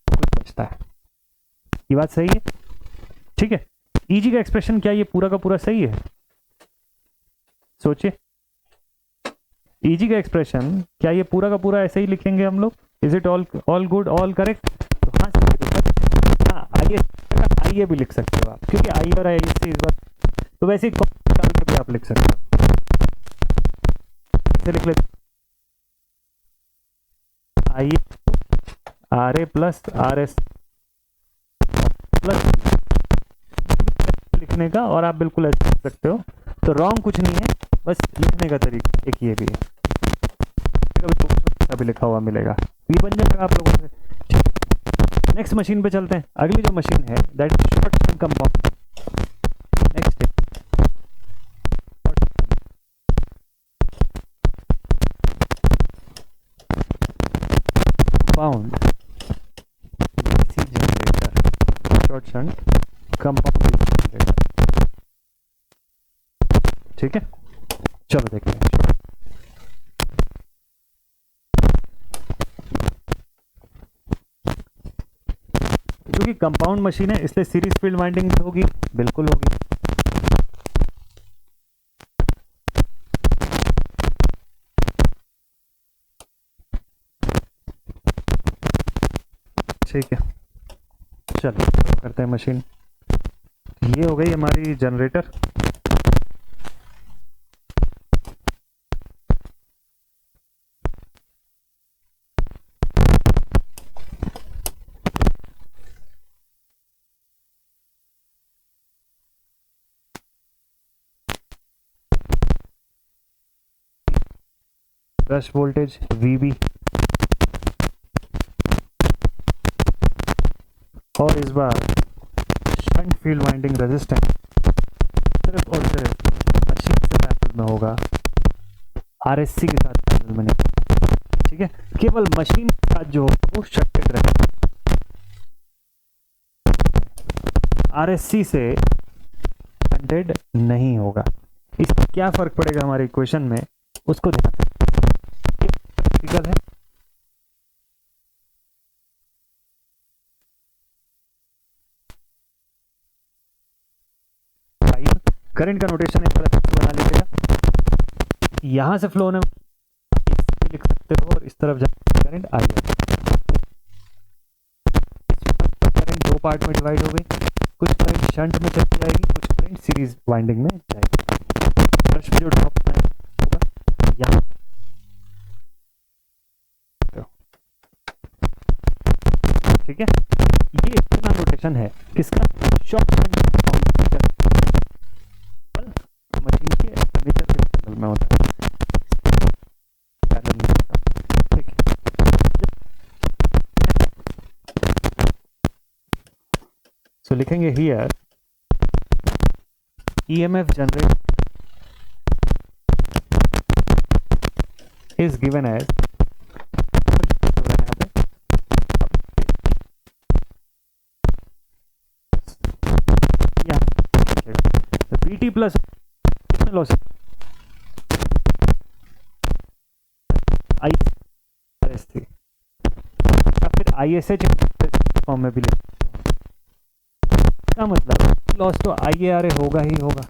कुछ बचता है, ये बात सही है, ठीक है। ईजी का एक्सप्रेशन क्या ये पूरा का पूरा सही है, सोचिए। ईजी का एक्सप्रेशन क्या ये पूरा का पूरा ऐसे ही लिखेंगे हम लोग, is it all good all correct. तो हाँ आइए भी लिख सकते हो आप, क्योंकि आई और आई से इस बार तो वैसे ही निकाल के भी आप लिख सकते हो, ऐसे लिख लेते आई RA प्लस RS प्लस लिखने का, और आप बिल्कुल ऐसे लिख सकते हो तो रॉन्ग कुछ नहीं है, बस लिखने का तरीका एक ये भी है, कभी भी लिखा हुआ मिलेगा, ये बन जाएगा आप लोगों से। नेक्स्ट मशीन पे चलते हैं। अगली जो मशीन है that is short shunt compound. Next compound DC generator, short shunt compound DC generator. ठीक है, चलो देखते हैं। क्योंकि कंपाउंड मशीन है इसलिए सीरीज फील्ड वाइंडिंग भी होगी, बिल्कुल होगी। ठीक है, चलो करते हैं मशीन। ये हो गई हमारी जनरेटर। ब्रश वोल्टेज VB और इस बार शंट फील्ड वाइंडिंग रेजिस्टेंस सिर्फ और सिर्फ मशीन से पैरेलल में होगा, RSC के साथ पैरेलल में नहीं। ठीक है, केवल मशीन के साथ जो होगा वो शंटेड रहेगा, RSC से शंटेड नहीं होगा। इससे क्या फर्क पड़ेगा हमारे इक्वेशन में, उसको ध्यान है। करंट का नोटेशन इस तरह से बना लीजिएगा, यहां से फ्लो होने लिख सकते हो और इस तरफ जाकर करंट आ गया। करंट दो पार्ट में डिवाइड हो गई, कुछ करंट शंट में चली जाएगी, कुछ करंट सीरीज वाइंडिंग में जाएगी। ब्रश में जो ड्रॉप होगा यहाँ, ठीक है, ये इतना नोटेशन है किसका, शॉर्ट शंट मशीन के एमिटर के पैरेलल में होता है, पैरेलल में होता है। ठीक है, सो लिखेंगे here EMF generate is given as PT plus loss ISC या फिर ISH फॉर्म में भी ले। इसका मतलब लॉस तो IARA होगा ही होगा।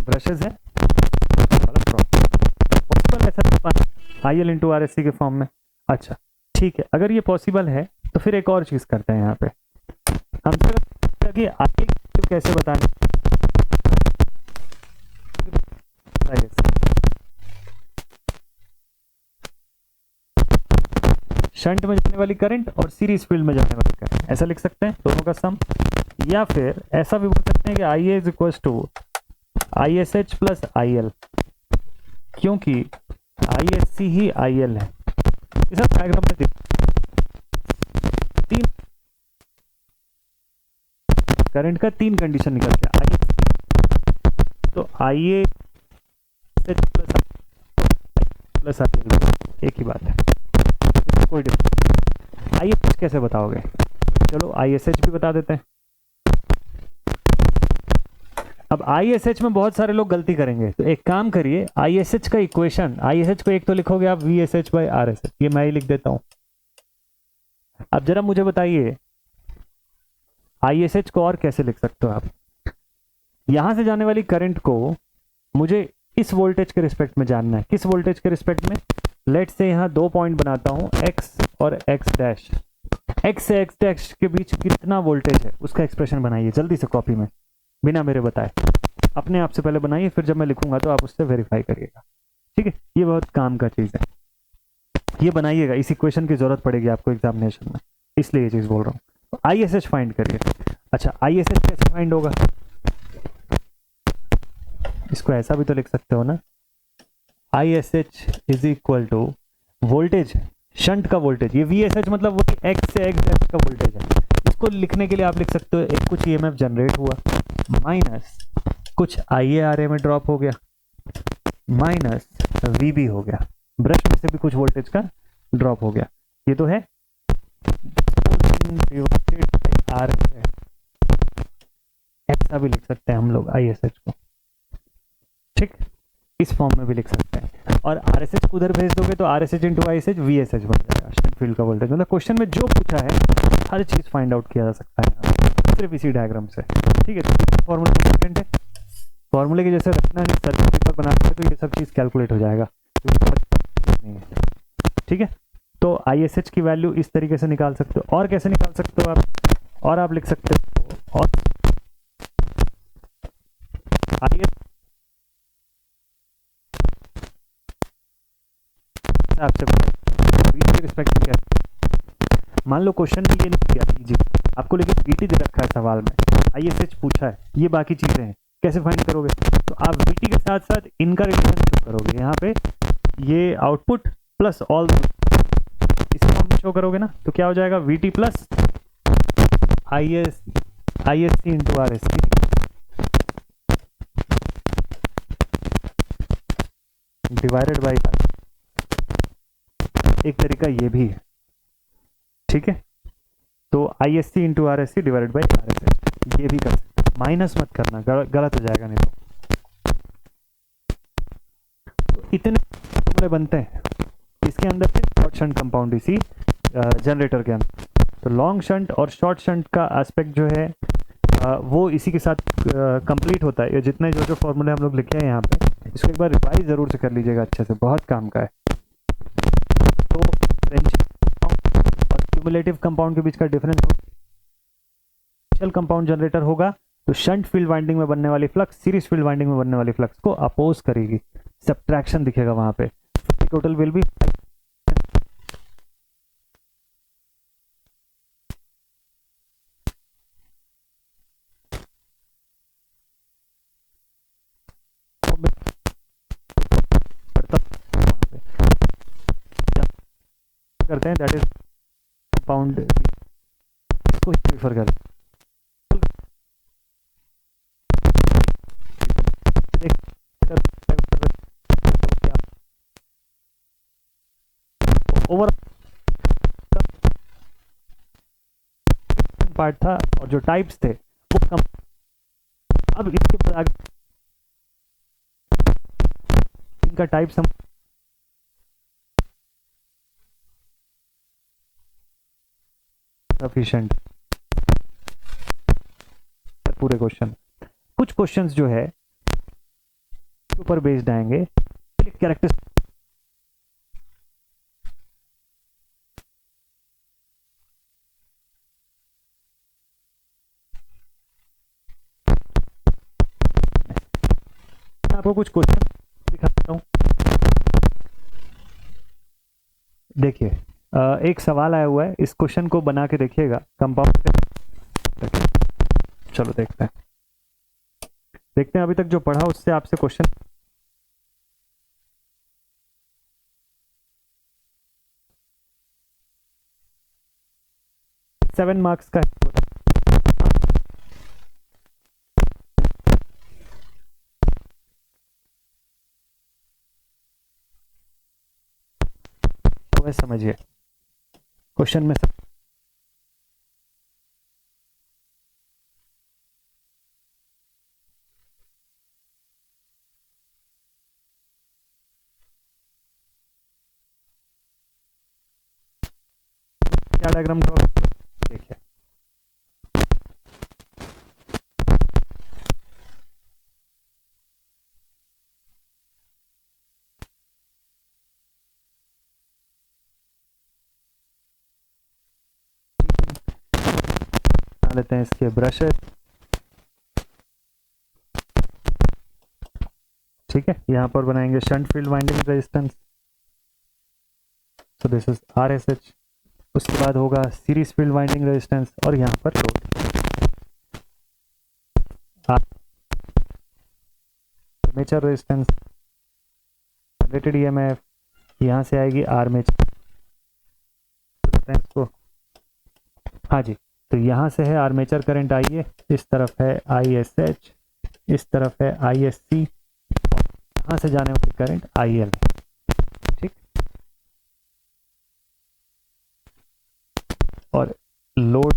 ब्रशेस है IL इंटू RSC के फॉर्म में। अच्छा ठीक है, अगर ये पॉसिबल है तो फिर एक और चीज करते हैं यहाँ पे, हम कि आगे तो कैसे बताने, शंट में जाने वाली करंट और सीरीज फील्ड में जाने वाली करंट, ऐसा लिख सकते हैं दोनों का सम, या फिर ऐसा भी बोल सकते हैं कि IA is equal to ISH plus IL, क्योंकि ISC ही IL है। इस डायग्राम में तीन करंट का तीन कंडीशन निकल गया, तो ISH प्लस IL एक ही बात है, कोई डिफरेंस। ISH कैसे बताओगे, चलो ISH भी बता देते हैं। अब ISH में बहुत सारे लोग गलती करेंगे, तो एक काम करिए, ISH का इक्वेशन, ISH को एक तो लिखोगे आप VSH बाई RSH, ये मैं ही लिख देता हूं। अब जरा मुझे बताइए ISH को और कैसे लिख सकते हो आप। यहां से जाने वाली करंट को मुझे इस वोल्टेज के रिस्पेक्ट में जानना है। किस वोल्टेज के रिस्पेक्ट में, लेट से यहां दो पॉइंट बनाता हूं X और X डैश, X से X डैश के बीच कितना वोल्टेज है उसका एक्सप्रेशन बनाइए जल्दी से कॉपी में, बिना मेरे बताए। अपने आप से पहले बनाइए, फिर जब मैं लिखूंगा तो आप उससे वेरीफाई करिएगा। ठीक है, ये बहुत काम का चीज़ है, ये बनाइएगा, इस इक्वेशन की जरूरत पड़ेगी आपको एग्जामिनेशन में, इसलिए ये चीज़ बोल रहा हूँ। आई एस एच फाइंड करिए। अच्छा, आई एस एच कैसे फाइंड होगा, इसको ऐसा भी तो लिख सकते हो ना, I S H is equal to voltage, shunt का वोल्टेज, ये वी एस एच मतलब वही एक्स से एक्स का वोल्टेज है। इसको लिखने के लिए आप लिख सकते हो एक कुछ ई एम एफ जनरेट हुआ माइनस कुछ आई ए आर ए में ड्रॉप हो गया माइनस वी बी हो गया, ब्रश में से भी कुछ वोल्टेज का ड्रॉप हो गया। ये तो है आर, ऐसा भी लिख सकते हैं हम लोग आई एस एच को। ठीक, इस फॉर्म में भी लिख सकते हैं। और आर एस एच को उधर भेज दोगे तो are S H into I S H we S H बन जाएगा, शंट फील्ड का वोल्टेज। मतलब क्वेश्चन में जो पूछा है हर चीज फाइंड आउट किया जा सकता है सिर्फ इसी डायग्राम से। ठीक है, तो फॉर्मूला इंपॉर्टेंट है, फॉर्मूले के जैसे रखना है, सर्किट पेपर बनाते हैं तो ये सब चीज कैलकुलेट हो जाएगा। ठीक है, तो आई एस एच की वैल्यू इस तरीके से निकाल सकते हो। और कैसे निकाल सकते हो आप, और आप लिख सकते हो, और आई एस आपसे के रिस्पेक्ट में क्या, मान लो क्वेश्चन में ये नहीं किया जी आपको, लेकिन वीटी दे रखा है सवाल में, आईएसएच पूछा है, ये बाकी चीजें हैं, कैसे फाइंड करोगे, तो आप वीटी के साथ साथ इनका रिलेशन शो करोगे। यहाँ पे ये आउटपुट प्लस ऑल इस फॉर्म में शो करोगे ना, तो क्या हो जाएगा, VT plus I S C into R S C divided by R. एक तरीका ये भी है। ठीक है, तो I S C into R S C divided by R S H, ये भी कर सकते, माइनस मत करना, गलत हो जाएगा नहीं तो इतने फॉर्मूले बनते हैं इसके अंदर से, शॉर्ट शंट कंपाउंड इसी जनरेटर के अंदर। तो लॉन्ग शंट और शॉर्ट शंट का एस्पेक्ट जो है वो इसी के साथ कंप्लीट होता है। ये जितने जो फॉर्मूले हम लोग लिखे हैं यहाँ पे, इसको एक बार रिवाइज जरूर से कर लीजिएगा अच्छे से, बहुत काम का है। तो और क्यूमुलेटिव कंपाउंड के बीच का डिफरेंस, कंपाउंड जनरेटर होगा तो शंट फील्ड वाइंडिंग में बनने वाली फ्लक्स सीरीज फील्ड वाइंडिंग में बनने वाली फ्लक्स को अपोज करेगी, सब्ट्रैक्शन दिखेगा वहां पे, टोटल विल बी करते हैं, दैट इज कंपाउंड इसको प्रीफर करते हैं। ओवर पार्ट था और जो टाइप्स थे वो कम। अब इसके बाद आगे इनका टाइप्स हम सफिशिएंट पूरे क्वेश्चन, कुछ क्वेश्चंस जो है ऊपर बेस्ड आएंगे, कैरेक्टर आपको कुछ क्वेश्चन दिखाता हूं। देखिए एक सवाल आया हुआ है, इस क्वेश्चन को बना के देखिएगा कंपाउंड। चलो देखते हैं अभी तक जो पढ़ा उससे आपसे क्वेश्चन 7 मार्क्स का है। तो समझिए क्वेश्चन में सब क्या डायग्राम ड्रॉ देखिए, लेते हैं इसके ब्रशेस, ठीक है, यहाँ पर बनाएंगे shunt field winding resistance, so this is RSH। उसके बाद होगा सीरीज फील्ड वाइंडिंग रेजिस्टेंस और यहाँ पर load armature resistance, generated EMF, यहाँ से आएगी आर्मेचर को, हाँ जी, तो यहाँ से है आर्मेचर करंट IA, इस तरफ है ISH, इस तरफ है ISC, यहाँ से जाने वाली करंट IL, ठीक। और लोड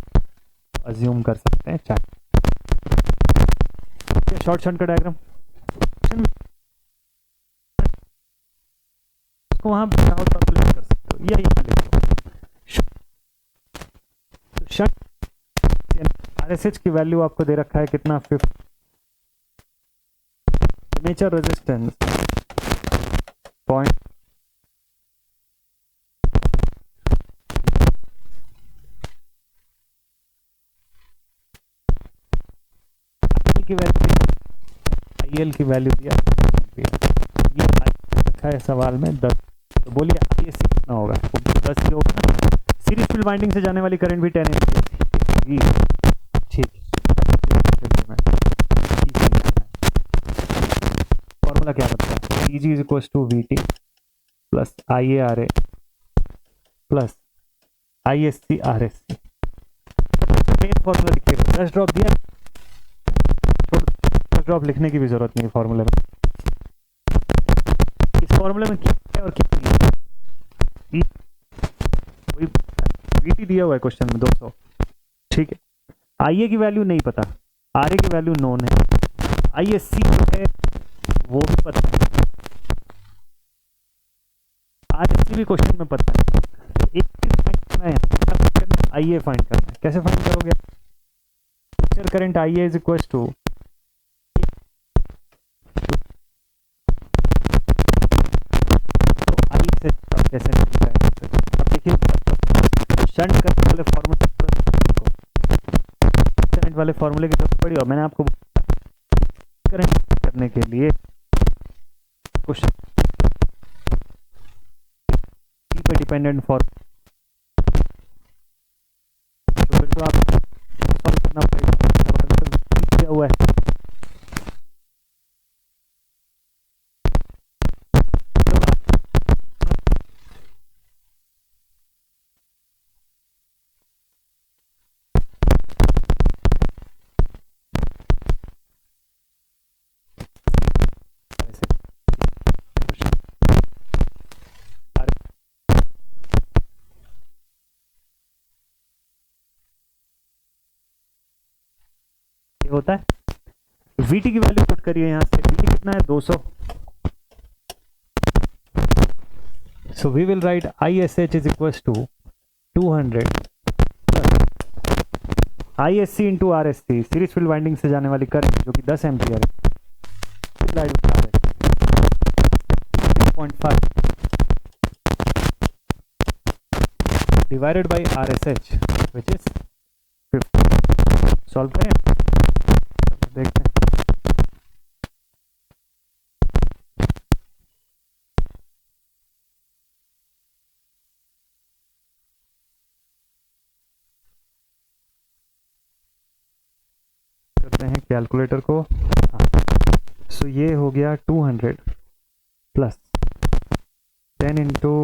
अज्यूम कर सकते हैं चाहे शॉर्ट शंट का डायग्राम को वहां कैलकुलेट कर सकते हो या यहाँ लिखो शंट RSH की वैल्यू आपको दे रखा है कितना 50, आर्मेचर रेजिस्टेंस पॉइंट की वैल्यू IL की वैल्यू दिया ये रखा है सवाल में 10, तो बोलिए ISC कितना होगा, 10 ही होगा ना। सीरीज फील्ड वाइंडिंग से जाने वाली करंट भी 10 एम्पीयर, ठीक। फॉर्मूला क्या बताता है, EG is equal to VT plus IARA plus ISC RSC। Main formula लिखिएगा, 10 ड्रॉप दिया, 10 ड्रॉप लिखने की भी जरूरत नहीं है फॉर्मूले में। इस फॉर्मूले में क्या है और क्या नहीं है, वही VT दिया हुआ है क्वेश्चन में 200, ठीक है। IA की वैल्यू नहीं पता, RA की वैल्यू नोन है, ISC जो है वो भी पता है, RSC भी क्वेश्चन में पता है। तो एक चीज फाइंड करना है, IA फाइंड करना है। कैसे फाइंड करोगे, picture current IA is equal to कैसे निकलता है, अब देखिए शंट करंट वाले फॉर्मूले करंट वाले फॉर्मूले की जरूरत पड़ी और मैंने आपको करंट करने के लिए क्वेश्चन पे डिपेंडेंट फॉर्मूला, तो फिर तो आप सॉल्व करना पड़ेगा, दिया हुआ है। होता है VT की वैल्यू पुट करिए यहाँ से, VT कितना है 200, so we will write ISH is equal to 200 ISC into RSC, series field winding से जाने वाली करंट जो कि 10 एम्पियर है, 0.5 divided by RSH which is 50। Solve करें, देखते हैं। करते हैं कैलकुलेटर को, सो ये हो गया 200 प्लस 10 इंटू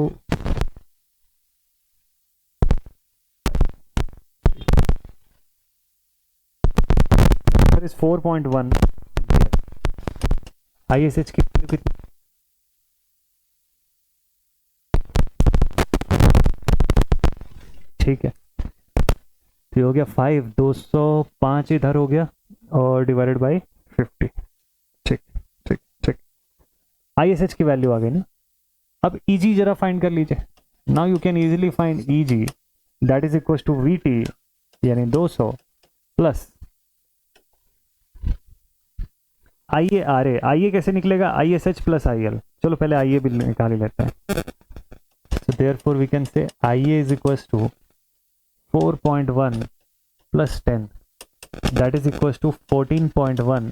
4.1 ISH की वैल्यू कितनी, ठीक है, तो हो गया 5, 205 इधर हो गया और डिवाइडेड बाई 50, ठीक ठीक ठीक। ISH की वैल्यू आ गई ना। अब EG जरा फाइंड कर लीजिए, now you can easily find EG that is equal to VT यानी 200 प्लस IARA। IA कैसे निकलेगा, ISH प्लस IL, चलो पहले IA भी निकाल लेते हैं। So therefore we can say IA is equals to 4.1 plus 10 that is equals to 14.1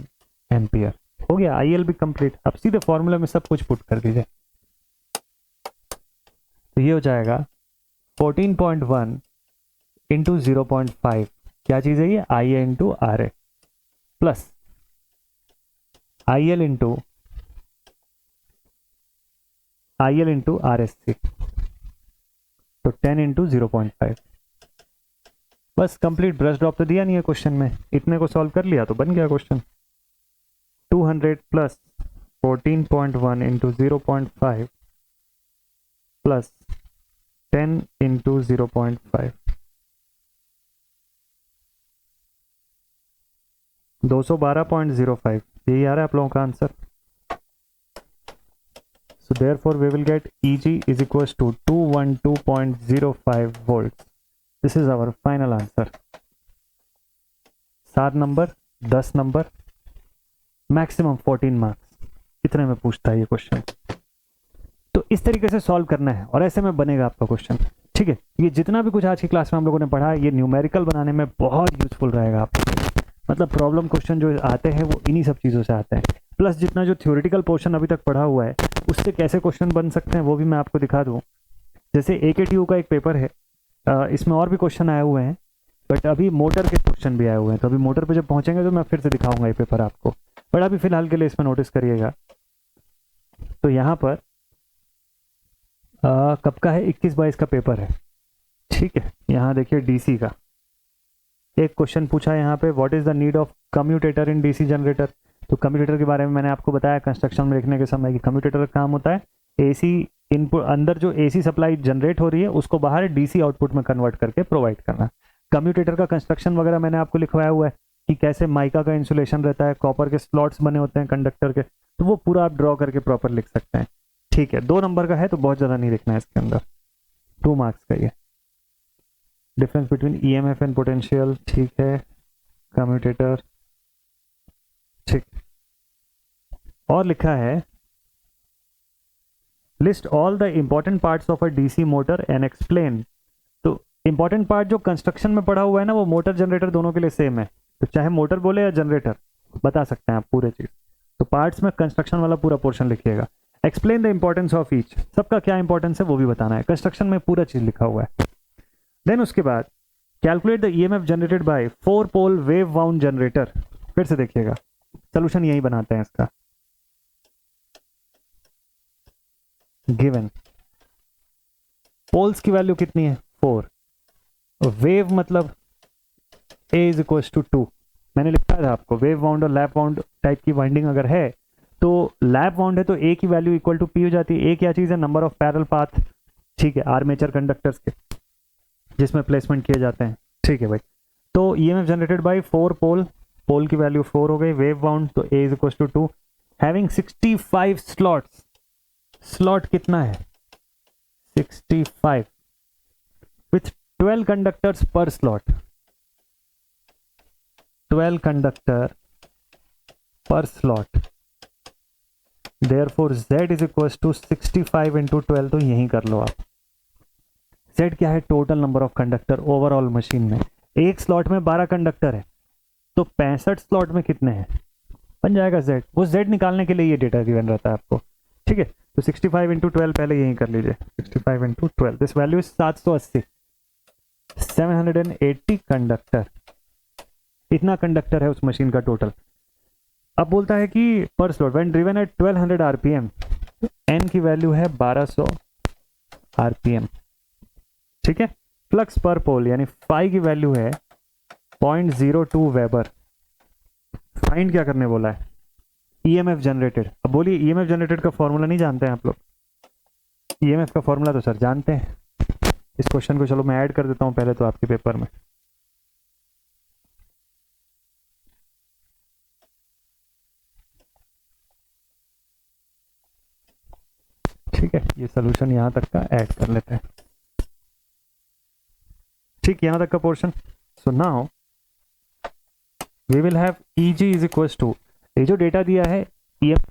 ampere. हो गया, आई एल भी कंप्लीट। अब सीधे फॉर्मूला में सब कुछ पुट कर दीजिए, तो ये हो जाएगा 14.1 इंटू 0.5, क्या चीज़ है ये, I A into R A, plus I L into R S C, तो 10 इंटू 0.5। बस कंप्लीट, ब्रश ड्रॉप तो दिया नहीं है क्वेश्चन में, इतने को सॉल्व कर लिया तो बन गया question. 200 plus 14.1 into 0.5 plus 10 into 0.5, 212.05, यही आ रहा है आप लोगों का answer. So therefore we will get Eg is equals to 212.05 volts. This is our final answer. 7 number, 10 number, maximum 14 marks, इतने में पूछता है ये क्वेश्चन। तो इस तरीके से सॉल्व करना है और ऐसे में बनेगा आपका क्वेश्चन। ठीक है, ये जितना भी कुछ आज की क्लास में हम लोगों ने पढ़ा, ये न्यूमेरिकल बनाने में बहुत यूजफुल रहेगा आपको। मतलब प्रॉब्लम क्वेश्चन जो आते हैं वो इन्हीं सब चीज़ों से आते हैं, प्लस जितना जो थ्योरेटिकल पोर्शन अभी तक पढ़ा हुआ है उससे कैसे क्वेश्चन बन सकते हैं वो भी मैं आपको दिखा दूं। जैसे AKTU का एक पेपर है, इसमें और भी क्वेश्चन आए हुए हैं, बट अभी मोटर के क्वेश्चन भी आए हुए हैं, तो अभी मोटर पे जब पहुंचेंगे तो मैं फिर से दिखाऊंगा ये पेपर आपको, बट अभी फिलहाल के लिए इसमें नोटिस करिएगा। तो यहाँ पर कब का है, 21-22 का पेपर है। ठीक है, यहाँ देखिए DC का एक क्वेश्चन पूछा है यहाँ पे, what is the need of commutator in DC generator. तो कम्यूटेटर के बारे में मैंने आपको बताया कंस्ट्रक्शन में लिखने के समय कि कम्यूटेटर का काम होता है AC इनपुट, अंदर जो AC सप्लाई जनरेट हो रही है उसको बाहर DC आउटपुट में कन्वर्ट करके प्रोवाइड करना। कम्यूटेटर का कंस्ट्रक्शन वगैरह मैंने आपको लिखवाया हुआ है कि कैसे माइका का इंसुलेशन रहता है, कॉपर के स्लॉट्स बने होते हैं कंडक्टर के, तो वो पूरा आप ड्रॉ करके प्रॉपर लिख सकते हैं। ठीक है, 2 नंबर का है तो बहुत ज़्यादा नहीं लिखना है इसके अंदर, 2 मार्क्स का ये। Difference between EMF and potential, ठीक है, कम्यूटेटर, ठीक। और लिखा है list all the important parts of a DC motor and explain. तो इंपॉर्टेंट पार्ट जो कंस्ट्रक्शन में पढ़ा हुआ है ना, वो मोटर जनरेटर दोनों के लिए सेम है, तो चाहे मोटर बोले या जनरेटर बता सकते हैं आप पूरे चीज। तो पार्ट्स में कंस्ट्रक्शन वाला पूरा पोर्शन लिखिएगा। Explain the importance of each, सबका क्या इंपॉर्टेंस है वो भी बताना है, कंस्ट्रक्शन में पूरा चीज लिखा हुआ है। देन उसके बाद calculate the EMF generated by 4 pole wave wound generator. फिर से देखिएगा, सोल्यूशन यही बनाते हैं इसका। गिवन पोल्स की वैल्यू कितनी है, 4, वेव मतलब A इज इक्वल टू 2, मैंने लिखा था आपको। वेव वाउंड और लैप वाउंड टाइप की वाइंडिंग अगर है तो लैप वाउंड है तो A की वैल्यू इक्वल टू P हो जाती है। A क्या चीज है, नंबर ऑफ पैरेलल पाथ, ठीक है, आर्मेचर कंडक्टर्स के जिसमें प्लेसमेंट किए जाते हैं। ठीक है भाई, तो EMF generated by 4 pole, pole की वैल्यू 4 हो गई। वेव वाउंड तो A is equal to 2, having 65 slots, slot कितना है 65, with 12 conductors per slot, 12 conductor per slot, therefore Z is equal to 65 into 12, तो यही कर लो आप। Z क्या है, total number of conductor overall machine में। एक स्लॉट में 12 कंडक्टर है तो 65 स्लॉट में कितने हैं, बन जाएगा Z। वो Z निकालने के लिए ये डेटा गिवन रहता है आपको। ठीक है, तो 65 इंटू 12 पहले यही कर लीजिए, 65 into 12, this value is 780, 780 conductor, इतना कंडक्टर है उस मशीन का टोटल। अब बोलता है कि per slot when driven at 1200 RPM, N की वैल्यू है 1200 RPM। ठीक है, फ्लक्स पर पोल यानी फाई की वैल्यू है 0.02 वेबर। फाइंड क्या करने बोला है, EMF जनरेटेड। अब बोलिए EMF जनरेटेड का फॉर्मूला नहीं जानते हैं आप लोग? EMF का फॉर्मूला तो सर जानते हैं। इस क्वेश्चन को चलो मैं ऐड कर देता हूं पहले तो आपके पेपर में। ठीक है, ये सोल्यूशन यहां तक का ऐड कर लेते हैं। ठीक, यहां तक का portion. So now we will have Eg is equal to, ये जो डेटा दिया है EMF,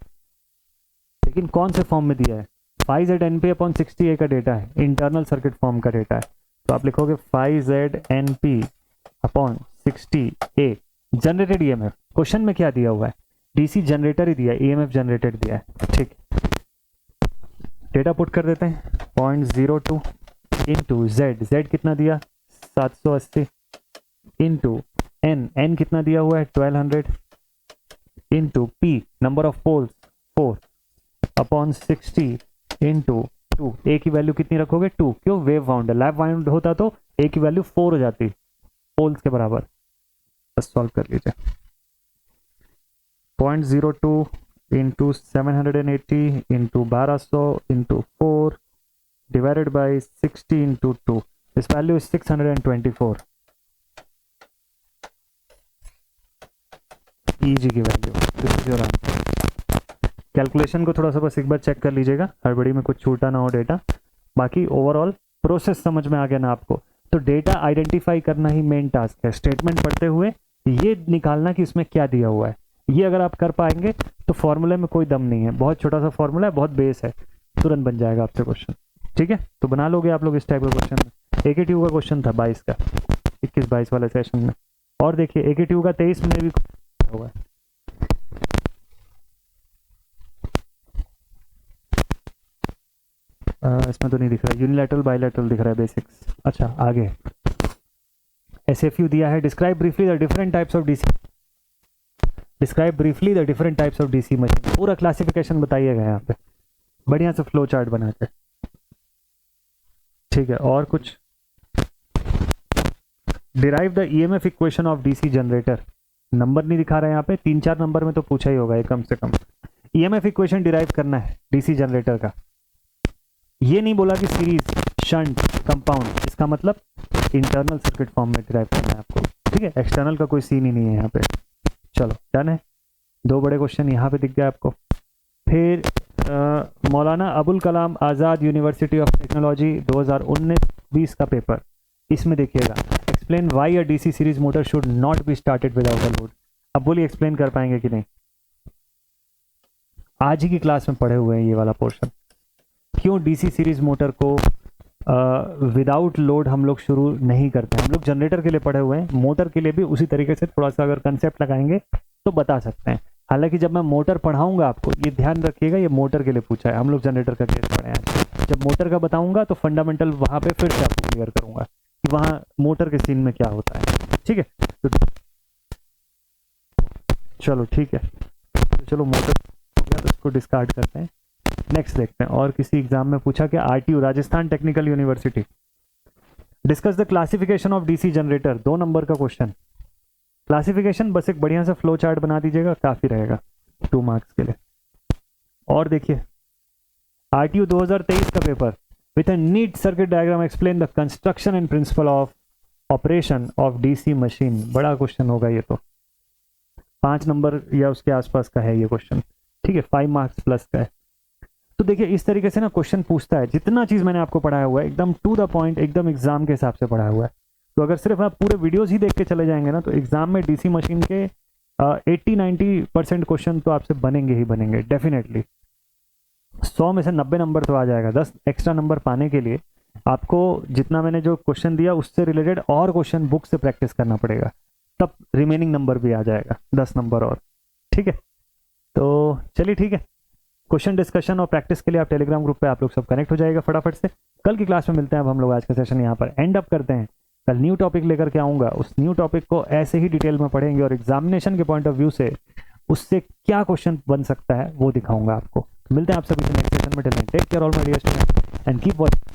लेकिन कौन से फॉर्म में दिया है, 5ZNP/60A का डेटा है, इंटरनल सर्किट फॉर्म का डेटा है। तो आप लिखोगे 5ZNP/60A जनरेटेड EMF। क्वेश्चन में क्या दिया हुआ है, डीसी जनरेटर ही दिया है, ईएमएफ जनरेटेड दिया है, ठीक। डेटा पुट कर देते हैं, 0.02 इंटू जेड कितना दिया 780 इंटू एन कितना दिया हुआ है 1200 into P number of poles 4 upon 60 into 2, A की वैल्यू कितनी रखोगे 2, क्यों वेव वाउंड है, लैप वाउंड होता तो ए की वैल्यू 4 हो जाती पोल्स के बराबर। बस सॉल्व कर लीजिए, 0.02 into 780 into 1200 into 4 divided by 60 into 2. This value is 624. EG की value, this is your answer. Calculation को थोड़ा सा बस एक बार चेक कर लीजिएगा, हड़बड़ी में कुछ छूटा ना हो डेटा। बाकी ओवरऑल प्रोसेस समझ में आ गया ना आपको। तो डेटा आइडेंटिफाई करना ही मेन टास्क है, स्टेटमेंट पढ़ते हुए ये निकालना कि इसमें क्या दिया हुआ है। ये अगर आप कर पाएंगे तो फॉर्मूले में कोई दम नहीं है, बहुत छोटा सा फॉर्मूला है, बहुत बेस है, तुरंत बन जाएगा आपसे क्वेश्चन, ठीक है। तो बना लोगे आप लोग इस टाइप का क्वेश्चन। AKTU का क्वेश्चन था 22 का, 21-22 वाले सेशन में। और देखिए AKTU का 23 में भी होगा। इसमें तो नहीं दिख रहा, यूनिलैटरल बायलैटरल दिख रहा है बेसिक्स। अच्छा आगे SFU दिया है, describe briefly the different types of DC, describe briefly the different types of DC machine. पूरा क्लासिफिकेशन बताइएगा यहाँ पे बढ़िया से फ्लो चार्ट बना के, ठीक है। और कुछ derive the EMF equation of DC generator, number नहीं दिखा रहा है यहाँ पे, 3-4 नंबर में तो पूछा ही होगा ये कम से कम। ईएमएफ इक्वेशन डिराइव करना है डीसी जनरेटर का, ये नहीं बोला कि सीरीज शंट कंपाउंड, इसका मतलब इंटरनल सर्किट फॉर्म में डिराइव करना है आपको, ठीक है। एक्सटर्नल का कोई सीन ही नहीं है यहाँ पे। चलो डन है, 2 बड़े क्वेश्चन यहाँ पे दिख गया आपको। फिर Maulana Abul Kalam Azad university of technology 2019-20 का पेपर, इसमें देखिएगा explain why a DC series motor should not be started without a load. अब बोलिए एक्सप्लेन कर पाएंगे कि नहीं, आज ही की क्लास में पढ़े हुए हैं ये वाला पोर्शन। क्यों डीसी सीरीज मोटर को विदाउट लोड हम लोग शुरू नहीं करते हैं। हम लोग जनरेटर के लिए पढ़े हुए हैं, मोटर के लिए भी उसी तरीके से थोड़ा सा अगर कंसेप्ट लगाएंगे तो बता सकते हैं। हालांकि जब मैं मोटर पढ़ाऊंगा आपको, ये ध्यान रखिएगा ये मोटर के लिए पूछा है, हम लोग जनरेटर का केस पढ़े हैं। जब मोटर का बताऊंगा तो फंडामेंटल वहां पे फिर से आपको क्लियर करूंगा कि वहां मोटर के सीन में क्या होता है, ठीक है। तो चलो ठीक है, तो चलो मोटर हो गया तो इसको डिस्कार्ड करते हैं। नेक्स्ट देखते हैं, और किसी एग्जाम में पूछा क्या, RTU Rajasthan technical university, discuss the classification of DC generator, 2 number का क्वेश्चन। क्लासिफिकेशन बस एक बढ़िया सा फ्लो चार्ट बना दीजिएगा, काफी रहेगा 2 मार्क्स के लिए। और देखिए RTU 2023 का paper, with a neat circuit diagram explain the construction and principle of operation of DC machine. बड़ा क्वेश्चन होगा ये, तो 5 नंबर या उसके आसपास का है ये क्वेश्चन, ठीक है, 5 मार्क्स प्लस का है। तो देखिए इस तरीके से ना क्वेश्चन पूछता है, जितना चीज मैंने आपको पढ़ाया हुआ है एकदम टू द पॉइंट, एकदम एग्जाम के हिसाब से पढ़ाया हुआ है। तो अगर सिर्फ आप पूरे वीडियोस ही देख के चले जाएंगे ना, तो एग्जाम में डीसी मशीन के 80-90% क्वेश्चन तो आपसे बनेंगे ही बनेंगे डेफिनेटली। 100 में से 90 नंबर तो आ जाएगा। 10 एक्स्ट्रा नंबर पाने के लिए आपको जितना मैंने जो क्वेश्चन दिया उससे रिलेटेड और क्वेश्चन बुक से प्रैक्टिस करना पड़ेगा, तब रिमेनिंग नंबर भी आ जाएगा 10 नंबर और, ठीक है। तो चलिए ठीक है, क्वेश्चन डिस्कशन और प्रैक्टिस के लिए आप टेलीग्राम ग्रुप पे आप लोग सब कनेक्ट हो जाएगा फटाफट से। कल की क्लास में मिलते हैं। अब हम लोग आज का सेशन यहाँ पर एंड अप करते हैं। कल न्यू टॉपिक लेकर के आऊँगा, उस न्यू टॉपिक को ऐसे ही डिटेल में पढ़ेंगे और एग्जामिनेशन के पॉइंट ऑफ व्यू से उससे क्या क्वेश्चन बन सकता है वो दिखाऊंगा आपको। मिलते हैं आप सभी से नेक्स्ट सेशन में। Take care all my dear students and keep watching.